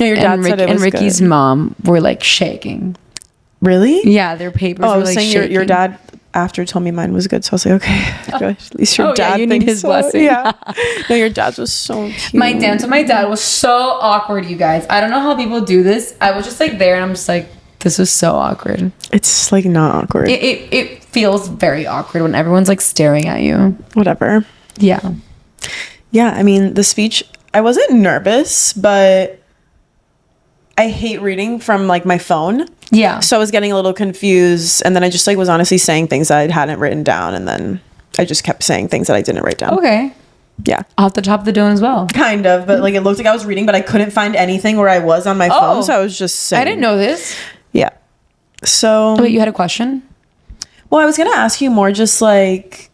S1: your dad
S2: and,
S1: said it
S2: and
S1: was
S2: Ricky's
S1: good.
S2: mom were like shaking.
S1: Really?
S2: Yeah, their papers
S1: Oh, I
S2: were
S1: was
S2: like
S1: saying
S2: shaking.
S1: your dad after told me mine was good, so I was like, okay, good. At least your
S2: Oh, yeah,
S1: dad
S2: you need
S1: thinks
S2: his
S1: so.
S2: blessing.
S1: Yeah. No, your dad's was so cute.
S2: My dad was so awkward, you guys. I don't know how people do this. I was just like there, and I'm just like, this was so awkward.
S1: It's like not awkward.
S2: It feels very awkward when everyone's like staring at you.
S1: Whatever.
S2: Yeah.
S1: Yeah, I mean, the speech, I wasn't nervous, but I hate reading from like my phone.
S2: Yeah.
S1: So I was getting a little confused, and then I just like was honestly saying things that I hadn't written down, and then I just kept saying things that I didn't write down.
S2: Okay.
S1: Yeah.
S2: Off the top of the dome as well.
S1: Kind of, but like it looked like I was reading, but I couldn't find anything where I was on my phone, so I was just saying.
S2: I didn't know this.
S1: Yeah. So
S2: Wait, you had a question?
S1: Well, I was gonna ask you more just like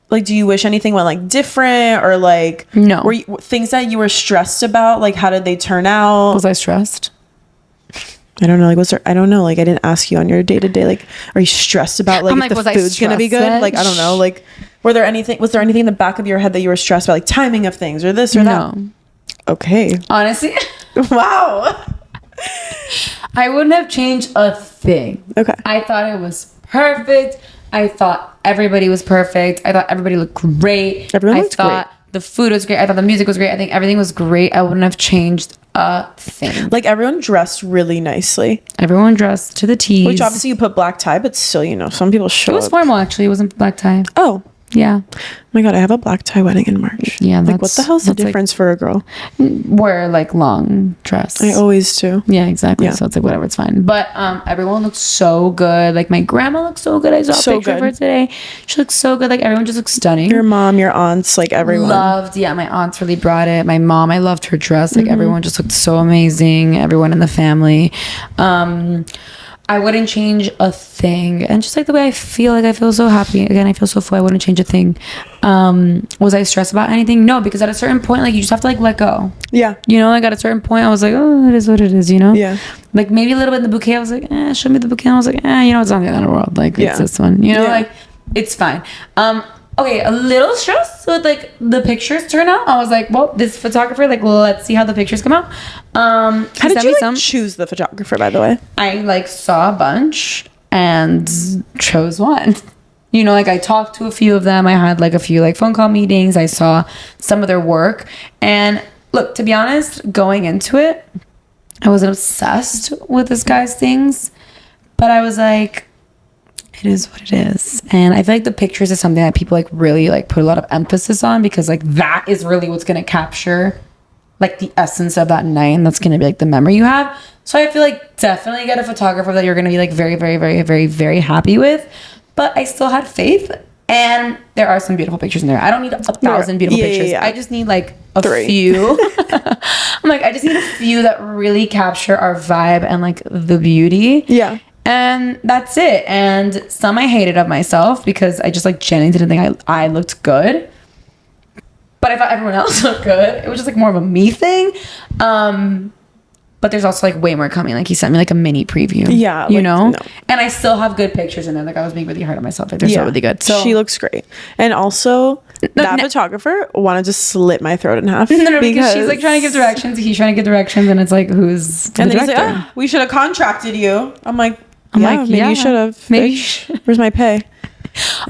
S1: do you wish anything went like different, or like
S2: No.
S1: were you, things that you were stressed about, like how did they turn out?
S2: Was I stressed?
S1: I don't know, like was there, I don't know, like I didn't ask you on your day-to-day, like are you stressed about like, if
S2: was
S1: the
S2: I
S1: food's gonna be good?
S2: stressed?
S1: Like I don't know, like was there anything in the back of your head that you were stressed about, like timing of things or this or that?
S2: No.
S1: Okay.
S2: Honestly,
S1: Wow.
S2: I wouldn't have changed a thing.
S1: Okay.
S2: I thought it was perfect. I thought everybody was perfect. I thought everybody looked great.
S1: Everyone looked
S2: great. The food was great. I thought the music was great. I think everything was great. I wouldn't have changed a thing.
S1: Like everyone dressed really nicely,
S2: Everyone dressed to the T's.
S1: which obviously you put black tie, but still, you know, some people show
S2: It was
S1: up.
S2: formal, actually. It wasn't black tie.
S1: Oh,
S2: Yeah.
S1: oh my god, I have a black tie wedding in March.
S2: Yeah,
S1: like what the hell's the
S2: that's, like,
S1: difference for a girl?
S2: Wear like long dress.
S1: I always do.
S2: Yeah, exactly.
S1: Yeah.
S2: So it's like whatever, it's fine. But everyone looks so good. Like my grandma looks so good. I saw
S1: So
S2: a picture of
S1: good.
S2: her today. She looks so good. Like everyone just looks stunning.
S1: Your mom, your aunts, like everyone.
S2: Loved. Yeah, my aunts really brought it. My mom, I loved her dress.
S1: Mm-hmm.
S2: Like everyone just looked so amazing. Everyone in the family. I wouldn't change a thing. And just like the way I feel so happy. Again, I feel so full. I wouldn't change a thing. Was I stressed about anything? No, because at a certain point, like you just have to like let go.
S1: Yeah.
S2: You know, like at a certain point, I was like, oh, it is what it is, you know?
S1: Yeah.
S2: Like maybe a little bit in the bouquet, I was like, show me the bouquet. And I was like, you know, it's not the end of the world. Like,
S1: Yeah.
S2: it's this one, you know,
S1: Yeah.
S2: like it's fine. Okay, a little stressed with like the pictures turn out. I was like, well, this photographer, like, let's see how the pictures come out.
S1: How did you like choose the photographer, by the way?
S2: I like saw a bunch and chose one. You know, like I talked to a few of them. I had like a few like phone call meetings. I saw some of their work. And look, to be honest, going into it, I wasn't obsessed with this guy's things, but I was like, it is what it is. And I feel like the pictures is something that people like really like put a lot of emphasis on, because like that is really what's going to capture like the essence of that night, and that's going to be like the memory you have. So I feel like definitely get a photographer that you're going to be like very, very, very, very, very happy with. But I still had faith, and there are some beautiful pictures in there. I don't need 1,000 beautiful pictures.
S1: Yeah.
S2: I just need like a
S1: 3.
S2: few. I'm like, I just need a few that really capture our vibe and like the beauty.
S1: Yeah.
S2: And that's it. And some I hated of myself because I just like genuinely didn't think I looked good. But I thought everyone else looked good. It was just like more of a me thing. But there's also like way more coming. Like he sent me like a mini preview.
S1: Yeah,
S2: you
S1: like,
S2: know?
S1: no.
S2: And I still have good pictures in there. Like I was being really hard on myself. Like they're so really good. So
S1: she looks great. And also that photographer wanted to slit my throat in half.
S2: No, because she's like trying to give directions. He's trying to give directions, and it's like, who's the
S1: and then
S2: director?
S1: he's like, we should have contracted you. I'm like,
S2: like,
S1: maybe you should have.
S2: Maybe.
S1: Where's my pay?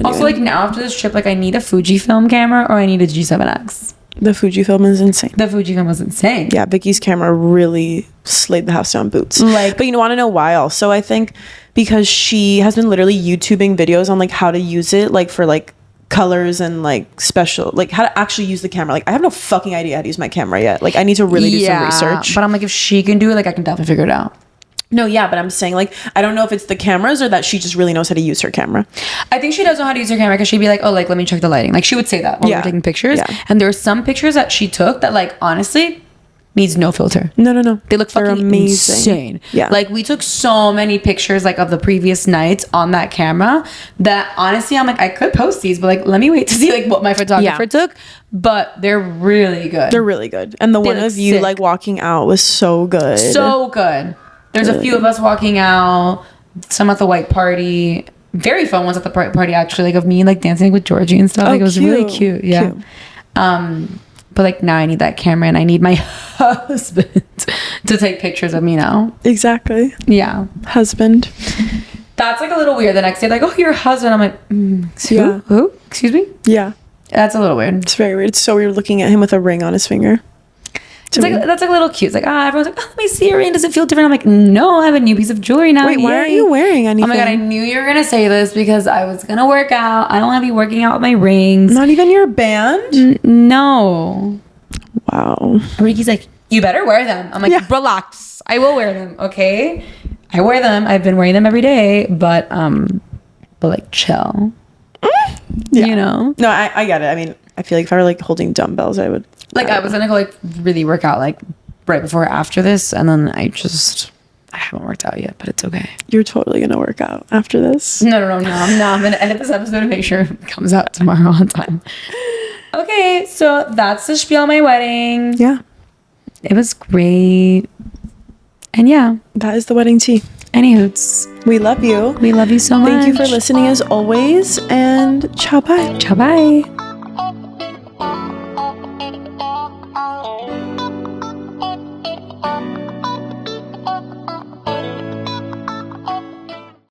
S2: Also, like now after this trip, like I need a Fujifilm camera or I need a G7X.
S1: The Fujifilm is insane.
S2: The Fujifilm was insane.
S1: Yeah, Vicky's camera really slayed the house down boots.
S2: Like,
S1: but you want to know why also? I think because she has been literally YouTubing videos on like how to use it, like for like colors and like special, like how to actually use the camera. Like I have no fucking idea how to use my camera yet. Like I need to really do some research.
S2: But I'm like, if she can do it, like I can definitely figure it out.
S1: No, yeah, but I'm saying like I don't know if it's the cameras or that she just really knows how to use her camera.
S2: I think she does know how to use her camera, because she'd be like, oh, like let me check the lighting. Like she would say that while we were taking pictures. Yeah. And there are some pictures that she took that like honestly needs no filter.
S1: No.
S2: They look fucking amazing. Insane.
S1: Yeah.
S2: Like we took so many pictures like of the previous nights on that camera that honestly I'm like, I could post these, but like let me wait to see like what my photographer took. But they're really good.
S1: They're really good. And the one of you like walking out was so good.
S2: So good. There's a few of us walking out, some at the white party. Very fun ones at the party, actually, like of me like dancing with Georgie and stuff. Like it was really cute. Yeah. Cute. But like now I need that camera and I need my husband to take pictures of me now.
S1: Exactly.
S2: Yeah.
S1: Husband.
S2: That's like a little weird. The next day, like, oh, your husband. I'm like,
S1: yeah.
S2: Who? Excuse me?
S1: Yeah.
S2: That's a little weird.
S1: It's very weird. It's so weird looking at him with a ring on his finger.
S2: It's like, that's like a little cute. It's like, everyone's like, oh, let me see your ring. Does it feel different? I'm like, no, I have a new piece of jewelry now.
S1: Wait, why aren't you wearing anything?
S2: Oh my God, I knew you were going to say this because I was going to work out. I don't want to be working out with my rings.
S1: Not even your band?
S2: No.
S1: Wow.
S2: Ricky's like, you better wear them. I'm like, relax. I will wear them, okay? I wear them. I've been wearing them every day, but like chill.
S1: Yeah.
S2: You know?
S1: No, I get it. I mean, I feel like if I were like holding dumbbells, I would.
S2: Like I was gonna go like really work out like right before or after this, and then I I haven't worked out yet, but it's okay.
S1: You're totally gonna work out after this.
S2: No. I'm gonna edit this episode to make sure it comes out tomorrow on time. Okay, so that's the spiel on my wedding.
S1: Yeah.
S2: It was great. And yeah.
S1: That is the wedding tea.
S2: Any hoots.
S1: We love you.
S2: We love you so much.
S1: Thank you for listening as always, and ciao bye.
S2: Ciao bye.